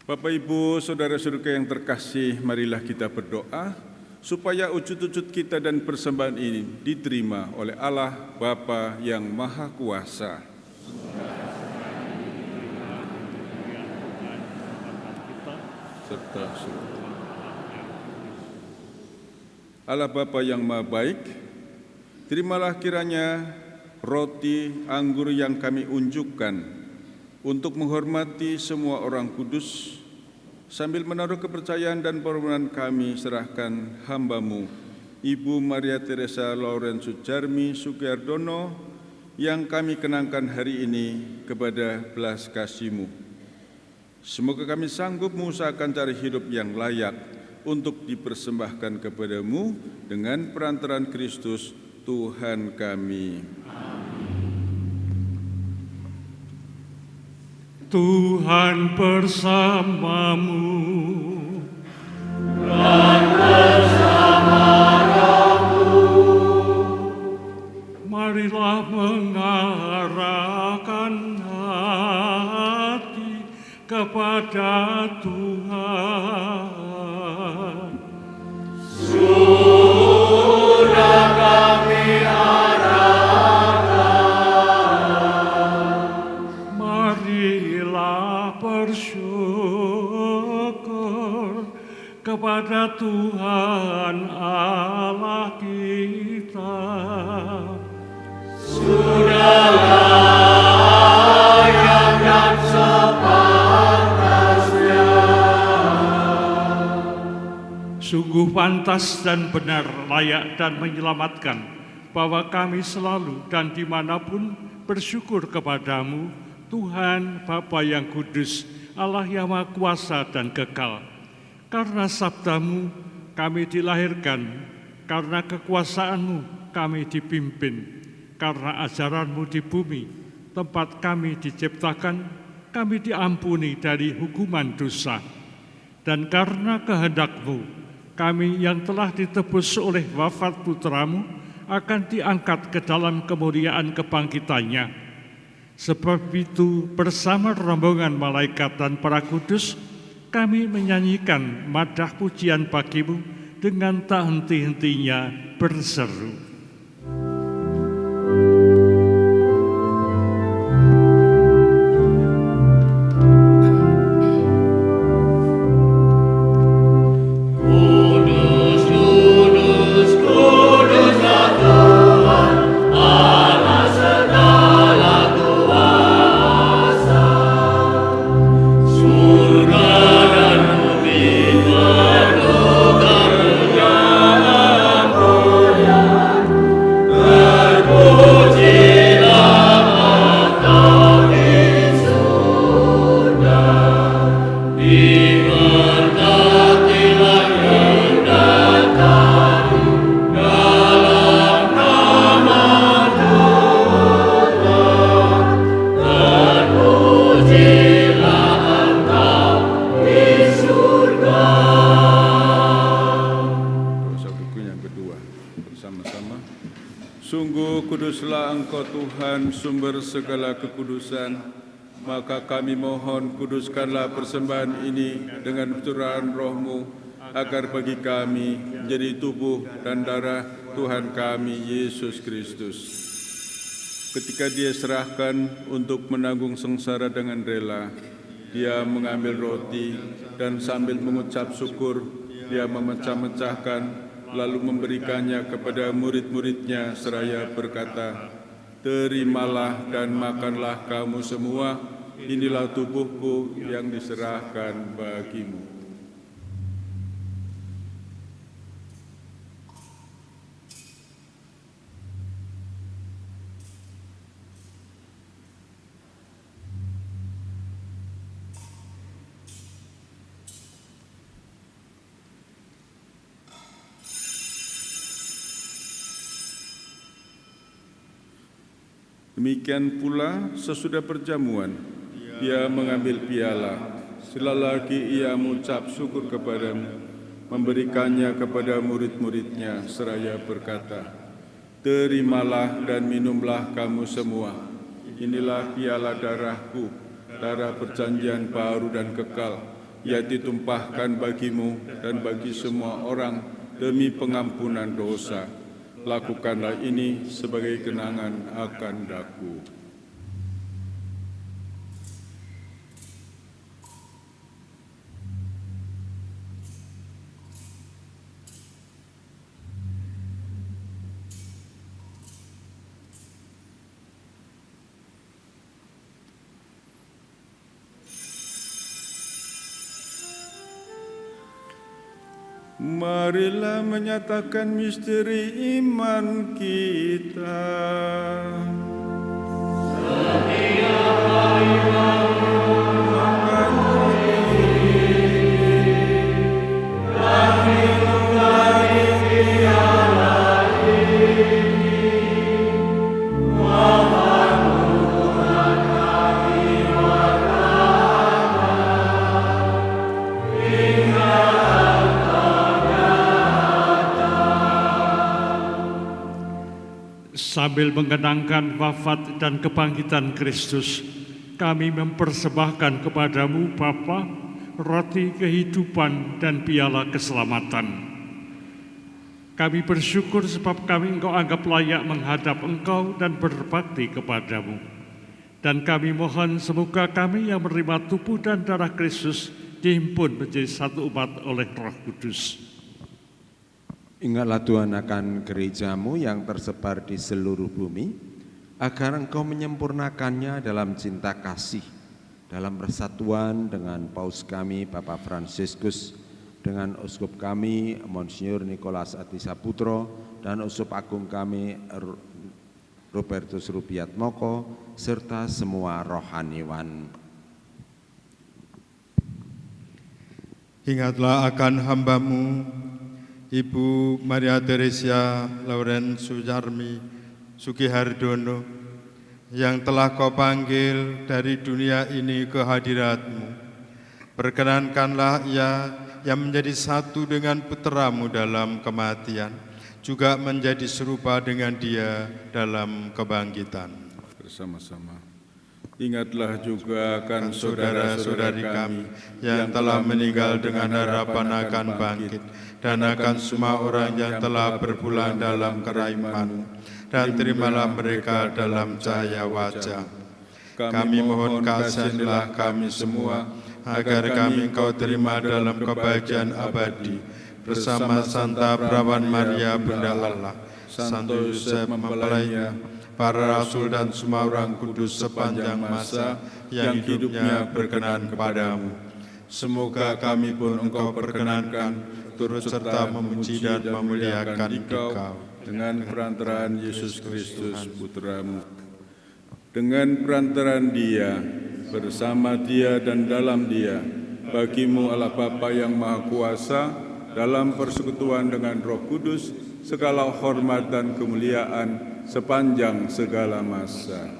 Bapak, Ibu, saudara-saudara yang terkasih, marilah kita berdoa supaya wujud-wujud kita dan persembahan ini diterima oleh Allah Bapa yang Maha Kuasa. Serta Allah Bapa yang Maha Baik, terimalah kiranya roti anggur yang kami unjukkan untuk menghormati semua orang kudus, sambil menaruh kepercayaan dan permohonan kami serahkan hamba-Mu, Ibu Maria Teresa Lauren Sudjarmi Sugiyardono, yang kami kenangkan hari ini kepada belas kasih-Mu. Semoga kami sanggup mengusahakan cari hidup yang layak untuk dipersembahkan kepada-Mu dengan perantaraan Kristus, Tuhan kami. Tuhan bersamamu dan bersama rohmu. Marilah mengasihi pantas dan benar, layak dan menyelamatkan, bahwa kami selalu dan dimanapun bersyukur kepadamu, Tuhan Bapa yang kudus, Allah yang Maha Kuasa dan kekal. Karena sabdamu kami dilahirkan, karena kekuasaanmu kami dipimpin, karena ajaranmu di bumi, tempat kami diciptakan, kami diampuni dari hukuman dosa. Dan karena kehendakmu, kami yang telah ditebus oleh wafat putramu akan diangkat ke dalam kemuliaan kebangkitannya. Sebab itu bersama rombongan malaikat dan para kudus, kami menyanyikan madah pujian bagimu dengan tak henti-hentinya berseru. Sumber segala kekudusan, maka kami mohon kuduskanlah persembahan ini dengan curahan roh-Mu, agar bagi kami menjadi tubuh dan darah Tuhan kami Yesus Kristus. Ketika Dia serahkan untuk menanggung sengsara dengan rela, Dia mengambil roti dan sambil mengucap syukur, Dia memecah-mecahkan, lalu memberikannya kepada murid-murid-Nya seraya berkata, "Terimalah dan makanlah kamu semua, inilah tubuhku yang diserahkan bagimu." Demikian pula sesudah perjamuan, Dia mengambil piala. Selagi Ia mengucap syukur kepadamu, memberikannya kepada murid-murid-Nya seraya berkata, "Terimalah dan minumlah kamu semua. Inilah piala darahku, darah perjanjian baru dan kekal, yang ditumpahkan bagimu dan bagi semua orang demi pengampunan dosa. Lakukanlah ini sebagai kenangan akan Aku." Marilah menyatakan misteri iman kita. Setiap hari makan roti dan minum dari piala ini, mohon Tuhan kami berkata, hingga sambil mengenangkan wafat dan kebangkitan Kristus, kami mempersembahkan kepadamu Bapa, roti kehidupan dan piala keselamatan. Kami bersyukur sebab kami Engkau anggap layak menghadap Engkau dan berbakti kepadamu. Dan kami mohon semoga kami yang menerima tubuh dan darah Kristus dihimpun menjadi satu umat oleh Roh Kudus. Ingatlah Tuhan akan gerejamu yang tersebar di seluruh bumi, agar Engkau menyempurnakannya dalam cinta kasih, dalam persatuan dengan Paus kami Papa Fransiskus, dengan Uskup kami Monsinyur Nikolas Adisaputro dan Uskup Agung kami Robertus Rubiatmoko serta semua rohaniwan. Ingatlah akan hamba-Mu, Ibu Maria Teresia Lauren Sujarmi Sugihardono, yang telah Kau panggil dari dunia ini ke hadirat-Mu. Perkenankanlah ia yang menjadi satu dengan putra-Mu dalam kematian, juga menjadi serupa dengan Dia dalam kebangkitan. Bersama-sama. Ingatlah juga akan saudara-saudari kami yang telah meninggal dengan harapan akan bangkit, dan akan semua orang yang telah berpulang dalam keraiman-Mu, dan terimalah mereka dalam cahaya wajah. Kami mohon kasihilah kami semua, agar kami Engkau terima dalam kebahagiaan abadi, bersama Santa Perawan Maria Bunda Allah, Santo Yosef mempelainya, para rasul dan semua orang kudus sepanjang masa yang hidupnya berkenan kepadamu. Semoga kami pun Engkau perkenankan turut serta memuji dan memuliakan Engkau dengan perantaraan Yesus Kristus Putra-Mu. Dengan perantaraan Dia, bersama Dia dan dalam Dia, bagi-Mu Allah Bapa yang Maha Kuasa, dalam persekutuan dengan Roh Kudus, segala hormat dan kemuliaan sepanjang segala masa.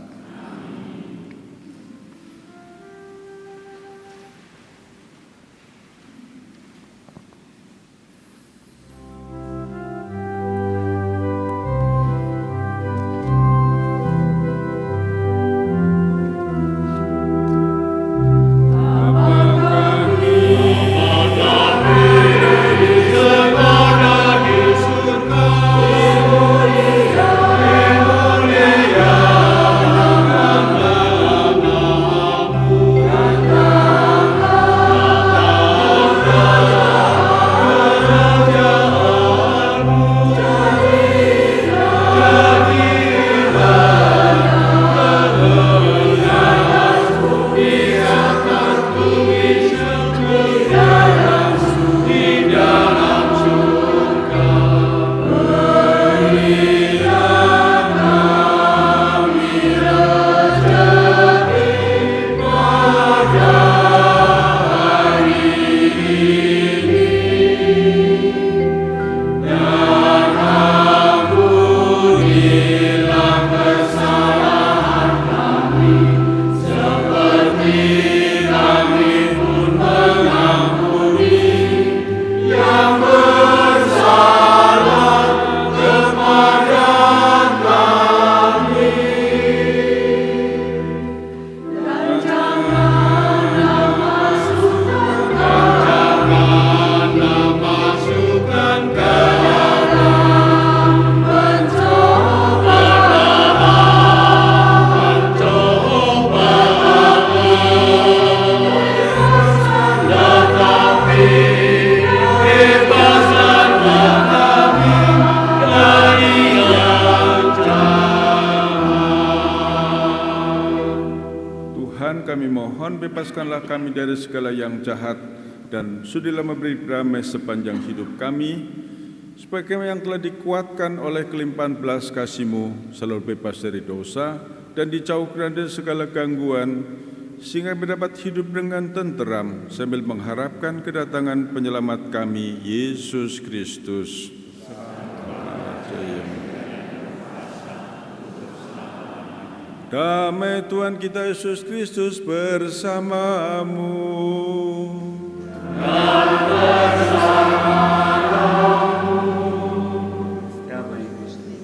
Bebaskanlah kami dari segala yang jahat, dan sudilah memberi damai sepanjang hidup kami, supaya kami yang telah dikuatkan oleh kelimpahan belas kasih-Mu selalu bebas dari dosa dan dijauhkan dari segala gangguan, sehingga mendapat hidup dengan tenteram sambil mengharapkan kedatangan penyelamat kami, Yesus Kristus. Damai Tuhan kita Yesus Kristus bersamamu. Dan bersamamu. Damai Kristus.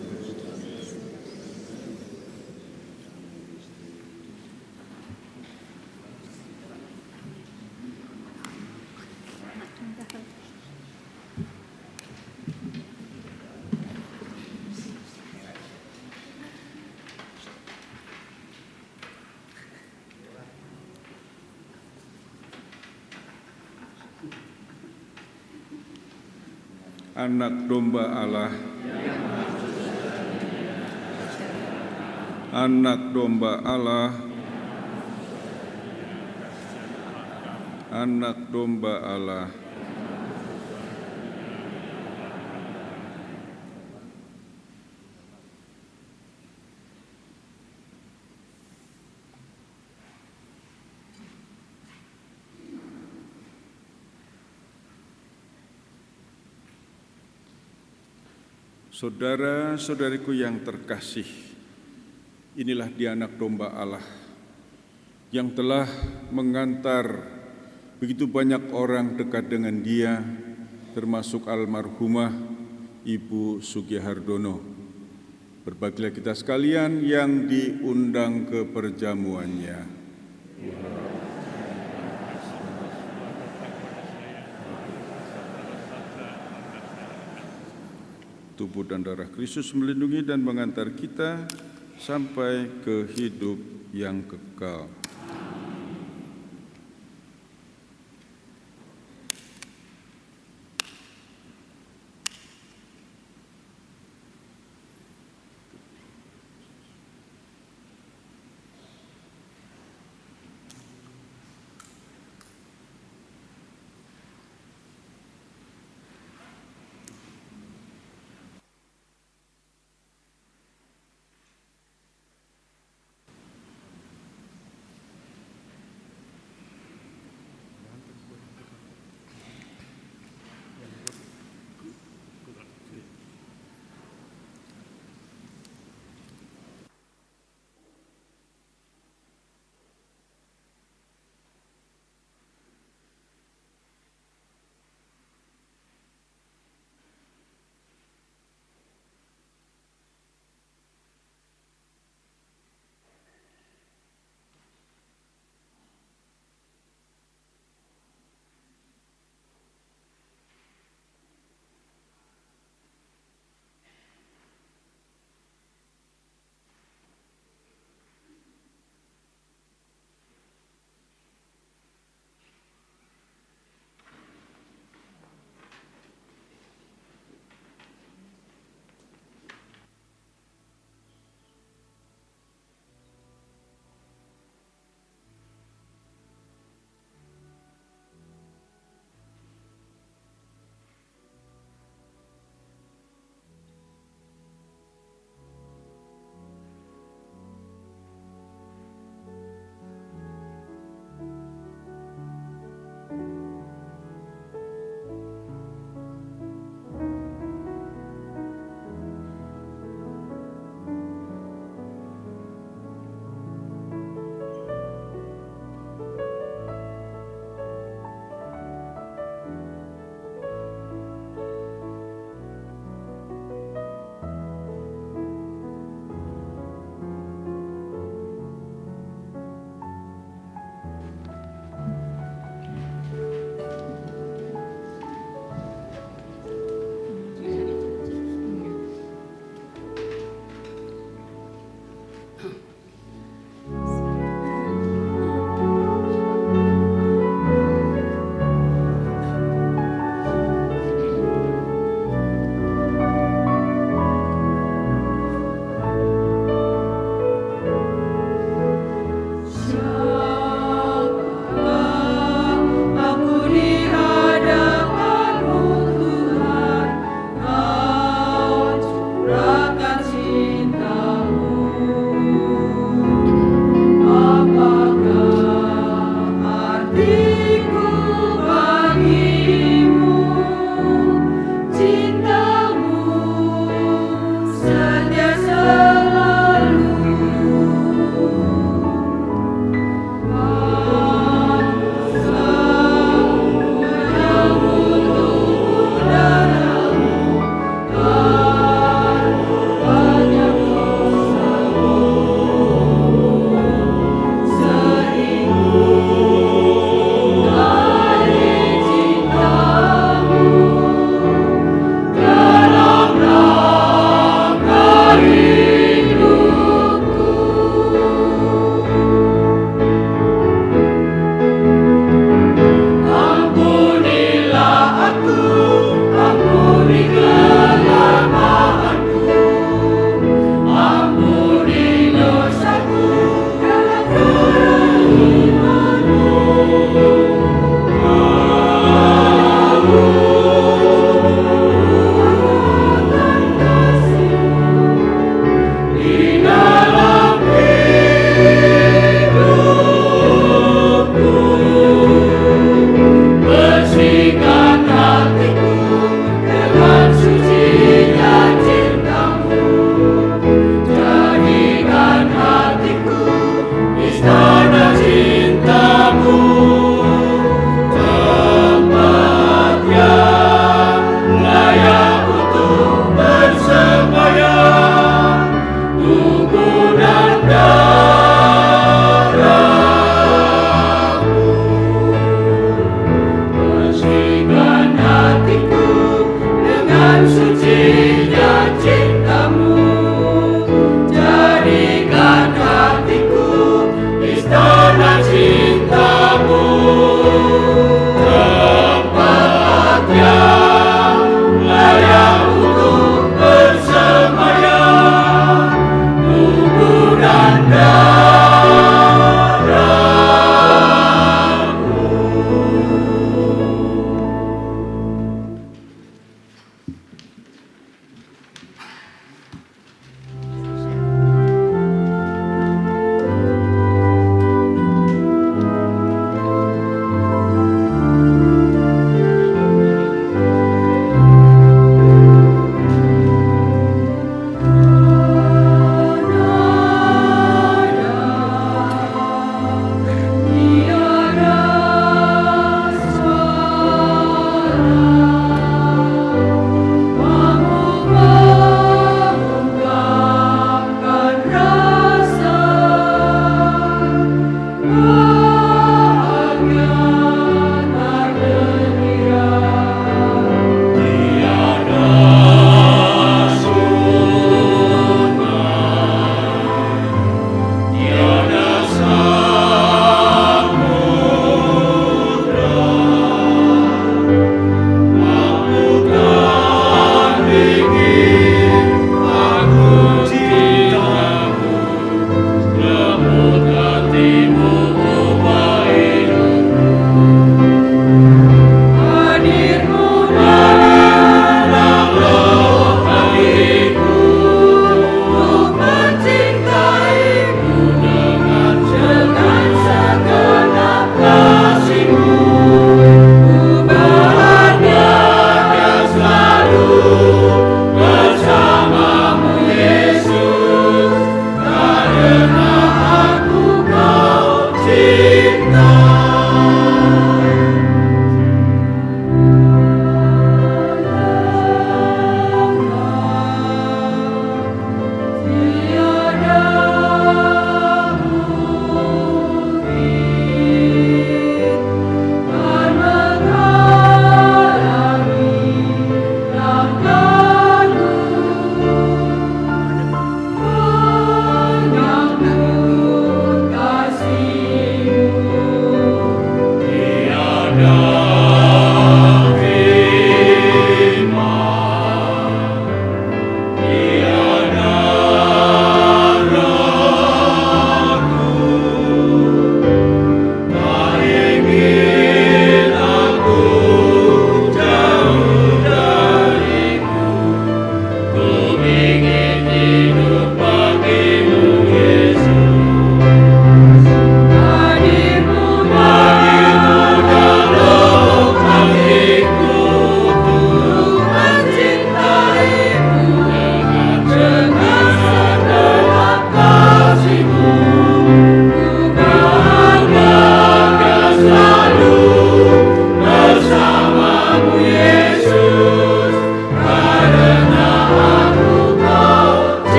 Anak domba Allah, anak domba Allah, anak domba Allah. Saudara-saudariku yang terkasih, inilah dia anak domba Allah yang telah mengantar begitu banyak orang dekat dengan dia, termasuk almarhumah Ibu Sugihardono. Berbahagialah kita sekalian yang diundang ke perjamuannya. Tubuh dan darah Kristus melindungi dan mengantar kita sampai ke hidup yang kekal.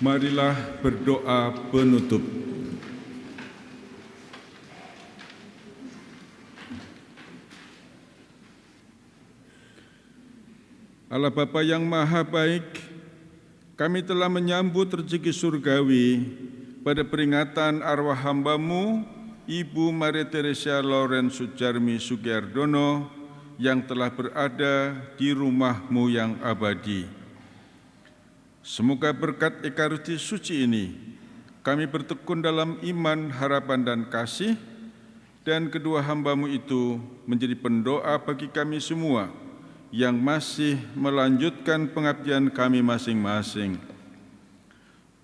Marilah berdoa penutup. Allah Bapa yang Maha Baik, kami telah menyambut rezeki surgawi pada peringatan arwah hamba-Mu, Ibu Maria Teresia Lauren Sudjarmi Sugiardono, yang telah berada di rumah-Mu yang abadi. Semoga berkat Ekaristi suci ini, kami bertekun dalam iman, harapan, dan kasih, dan kedua hamba-Mu itu menjadi pendoa bagi kami semua yang masih melanjutkan pengabdian kami masing-masing.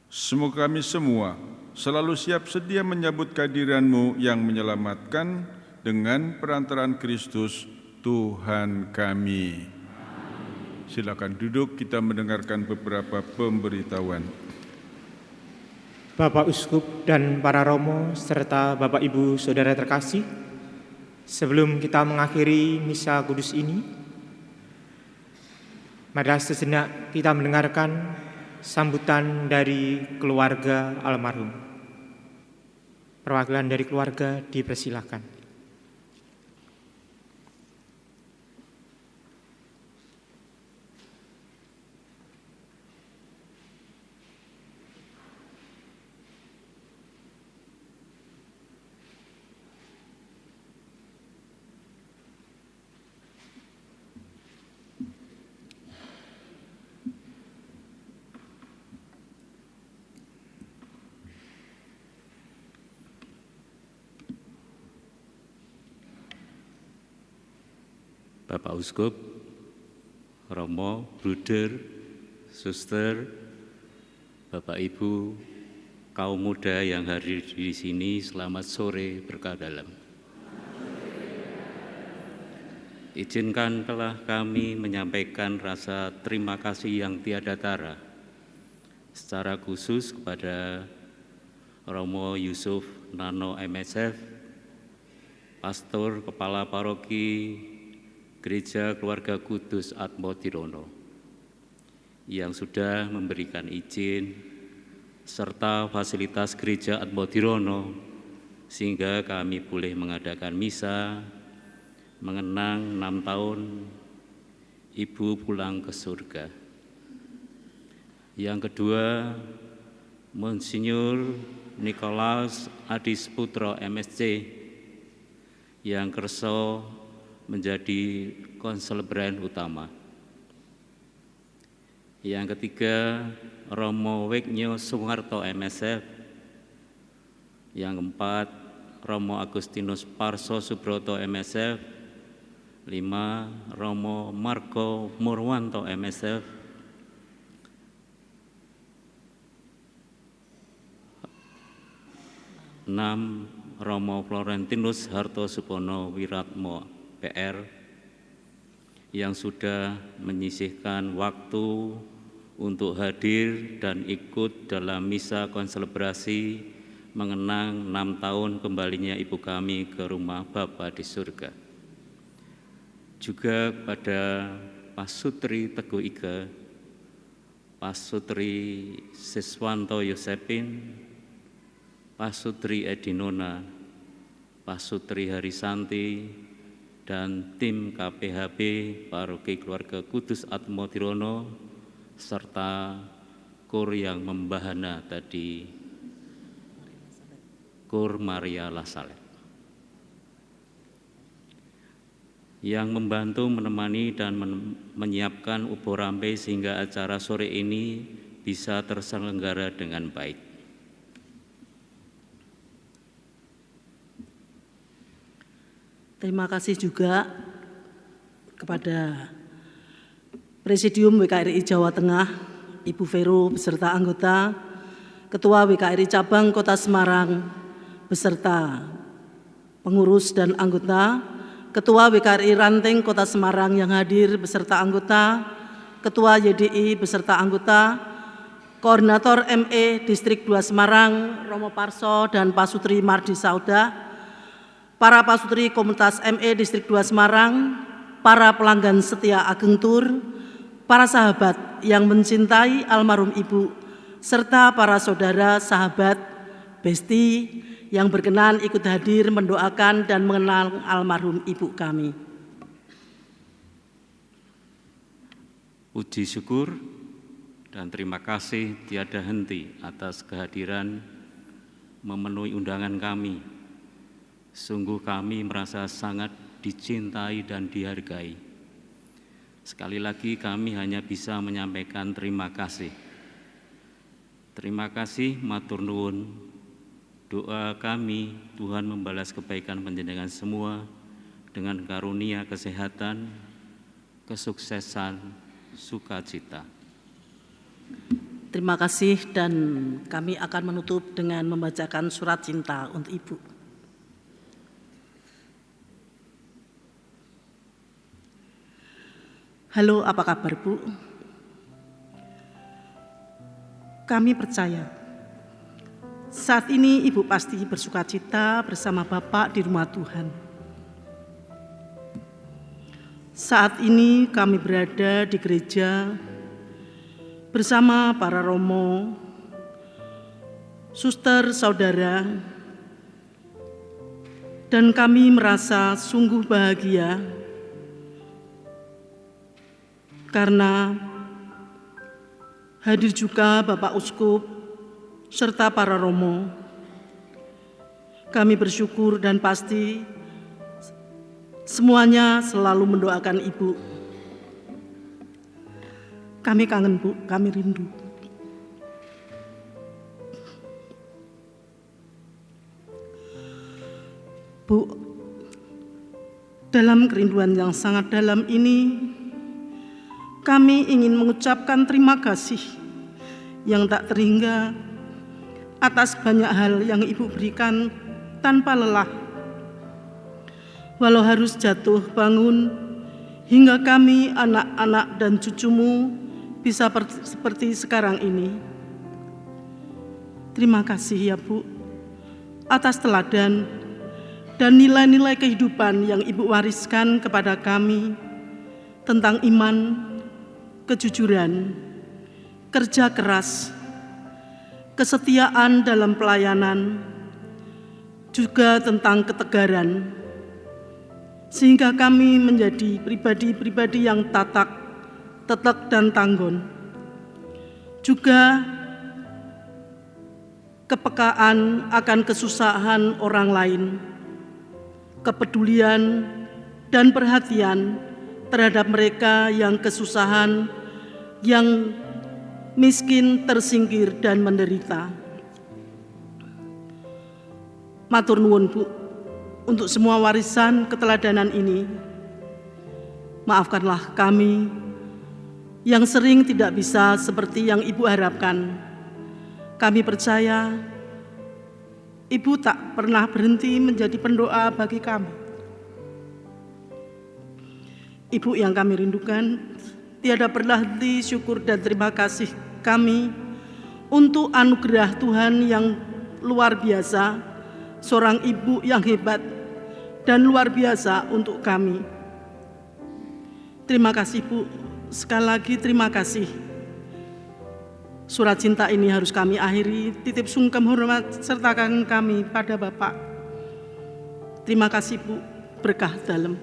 Semoga kami semua selalu siap sedia menyambut kehadiran-Mu yang menyelamatkan dengan perantaraan Kristus Tuhan kami. Silakan duduk, kita mendengarkan beberapa pemberitahuan. Bapak Uskup dan para romo serta Bapak Ibu Saudara terkasih, sebelum kita mengakhiri misa kudus ini, marilah sejenak kita mendengarkan sambutan dari keluarga almarhum. Perwakilan dari keluarga dipersilakan. Bapak Uskup, Romo, Bruder, Suster, Bapak Ibu, kaum muda yang hadir di sini, selamat sore berkah dalam. Izinkanlah kami menyampaikan rasa terima kasih yang tiada tara, secara khusus kepada Romo Yusuf Nano MSF, Pastor Kepala Paroki Gereja Keluarga Kudus Atmodirono, yang sudah memberikan izin serta fasilitas Gereja Atmodirono sehingga kami boleh mengadakan misa mengenang 6 tahun Ibu pulang ke surga. Yang kedua, Monsinyur Nikolaus Adis Putro MSc yang kerso menjadi konselebran utama. Yang ketiga, Romo Wegnyo Sungarto MSF. Yang keempat, Romo Agustinus Parso Subroto MSF. 5, Romo Marco Murwanto MSF. 6, Romo Florentinus Harto Supono Wiratmo PR, yang sudah menyisihkan waktu untuk hadir dan ikut dalam misa konselebrasi mengenang 6 tahun kembalinya Ibu kami ke rumah Bapa di surga. Juga kepada Pasutri Teguh Ika, Pasutri Siswanto Yosepin, Pasutri Edinona, Pasutri Harisanti, dan tim KPHB Paroki Keluarga Kudus Atmodirono, serta kur yang membahana tadi, Kur Maria Lasalet, yang membantu menemani dan menyiapkan ubo rampe sehingga acara sore ini bisa terselenggara dengan baik. Terima kasih juga kepada Presidium WKRI Jawa Tengah Ibu Vero beserta anggota, Ketua WKRI Cabang Kota Semarang beserta pengurus dan anggota, Ketua WKRI Ranting Kota Semarang yang hadir beserta anggota, Ketua YDI beserta anggota, Koordinator ME Distrik 2 Semarang, Romo Parso dan Pasutri Mardi Sauda, para pasutri komunitas ME Distrik 2 Semarang, para pelanggan setia Ageng Tur, para sahabat yang mencintai almarhum Ibu, serta para saudara, sahabat, besti yang berkenan ikut hadir mendoakan dan mengenal almarhum Ibu kami. Puji syukur dan terima kasih tiada henti atas kehadiran memenuhi undangan kami. Sungguh kami merasa sangat dicintai dan dihargai. Sekali lagi kami hanya bisa menyampaikan terima kasih. Terima kasih matur nuwun. Doa kami Tuhan membalas kebaikan panjenengan semua dengan karunia kesehatan, kesuksesan, sukacita. Terima kasih dan kami akan menutup dengan membacakan surat cinta untuk Ibu. Halo, apa kabar Bu? Kami percaya saat ini Ibu pasti bersukacita bersama Bapak di rumah Tuhan. Saat ini kami berada di gereja bersama para romo, suster, saudara, dan kami merasa sungguh bahagia karena hadir juga Bapak Uskup serta para romo. Kami bersyukur dan pasti semuanya selalu mendoakan Ibu. Kami kangen Bu, kami rindu. Bu, dalam kerinduan yang sangat dalam ini, kami ingin mengucapkan terima kasih yang tak terhingga atas banyak hal yang Ibu berikan tanpa lelah. Walau harus jatuh bangun, hingga kami anak-anak dan cucumu bisa seperti sekarang ini. Terima kasih ya Bu, atas teladan dan nilai-nilai kehidupan yang Ibu wariskan kepada kami tentang iman, kejujuran, kerja keras, kesetiaan dalam pelayanan, juga tentang ketegaran, sehingga kami menjadi pribadi-pribadi yang tatak, tetek dan tanggon. Juga kepekaan akan kesusahan orang lain, kepedulian dan perhatian terhadap mereka yang kesusahan, yang miskin, tersingkir dan menderita. Matur nuwun Bu, untuk semua warisan keteladanan ini. Maafkanlah kami yang sering tidak bisa seperti yang Ibu harapkan. Kami percaya Ibu tak pernah berhenti menjadi pendoa bagi kami. Ibu yang kami rindukan, tiada pernah henti syukur dan terima kasih kami untuk anugerah Tuhan yang luar biasa, seorang ibu yang hebat dan luar biasa untuk kami. Terima kasih Bu, sekali lagi terima kasih. Surat cinta ini harus kami akhiri. Titip sungkem hormat sertakan kami pada Bapak. Terima kasih Bu, berkah dalam.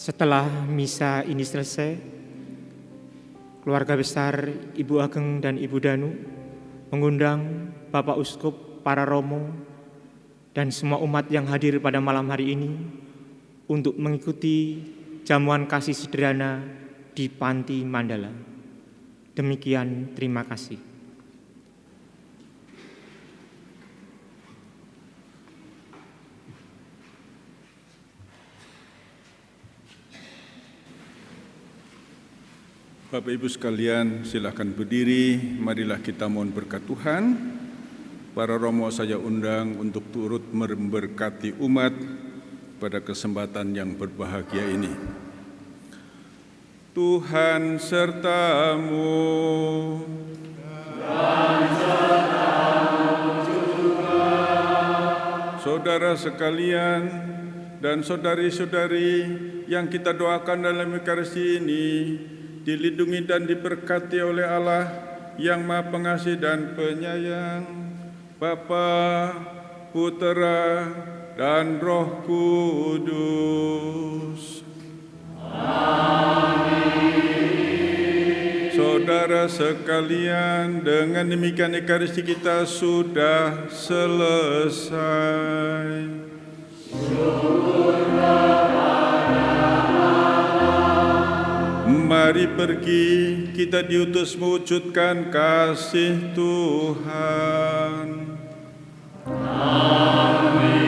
Setelah misa ini selesai, keluarga besar Ibu Ageng dan Ibu Danu mengundang Bapak Uskup, para romo, dan semua umat yang hadir pada malam hari ini untuk mengikuti jamuan kasih sederhana di Panti Mandala. Demikian, terima kasih. Bapak Ibu sekalian, silakan berdiri. Marilah kita mohon berkat Tuhan. Para romo saya undang untuk turut memberkati umat pada kesempatan yang berbahagia ini. Tuhan sertamu. Dan sertamu juga. Saudara sekalian dan saudari-saudari yang kita doakan dalam Ekaristi ini, dilindungi dan diberkati oleh Allah yang Maha Pengasih dan Penyayang, Bapa, Putera, dan Roh Kudus. Amin. Saudara sekalian, dengan demikian Ekaristi kita sudah selesai. Mari pergi, kita diutus mewujudkan kasih Tuhan. Amin.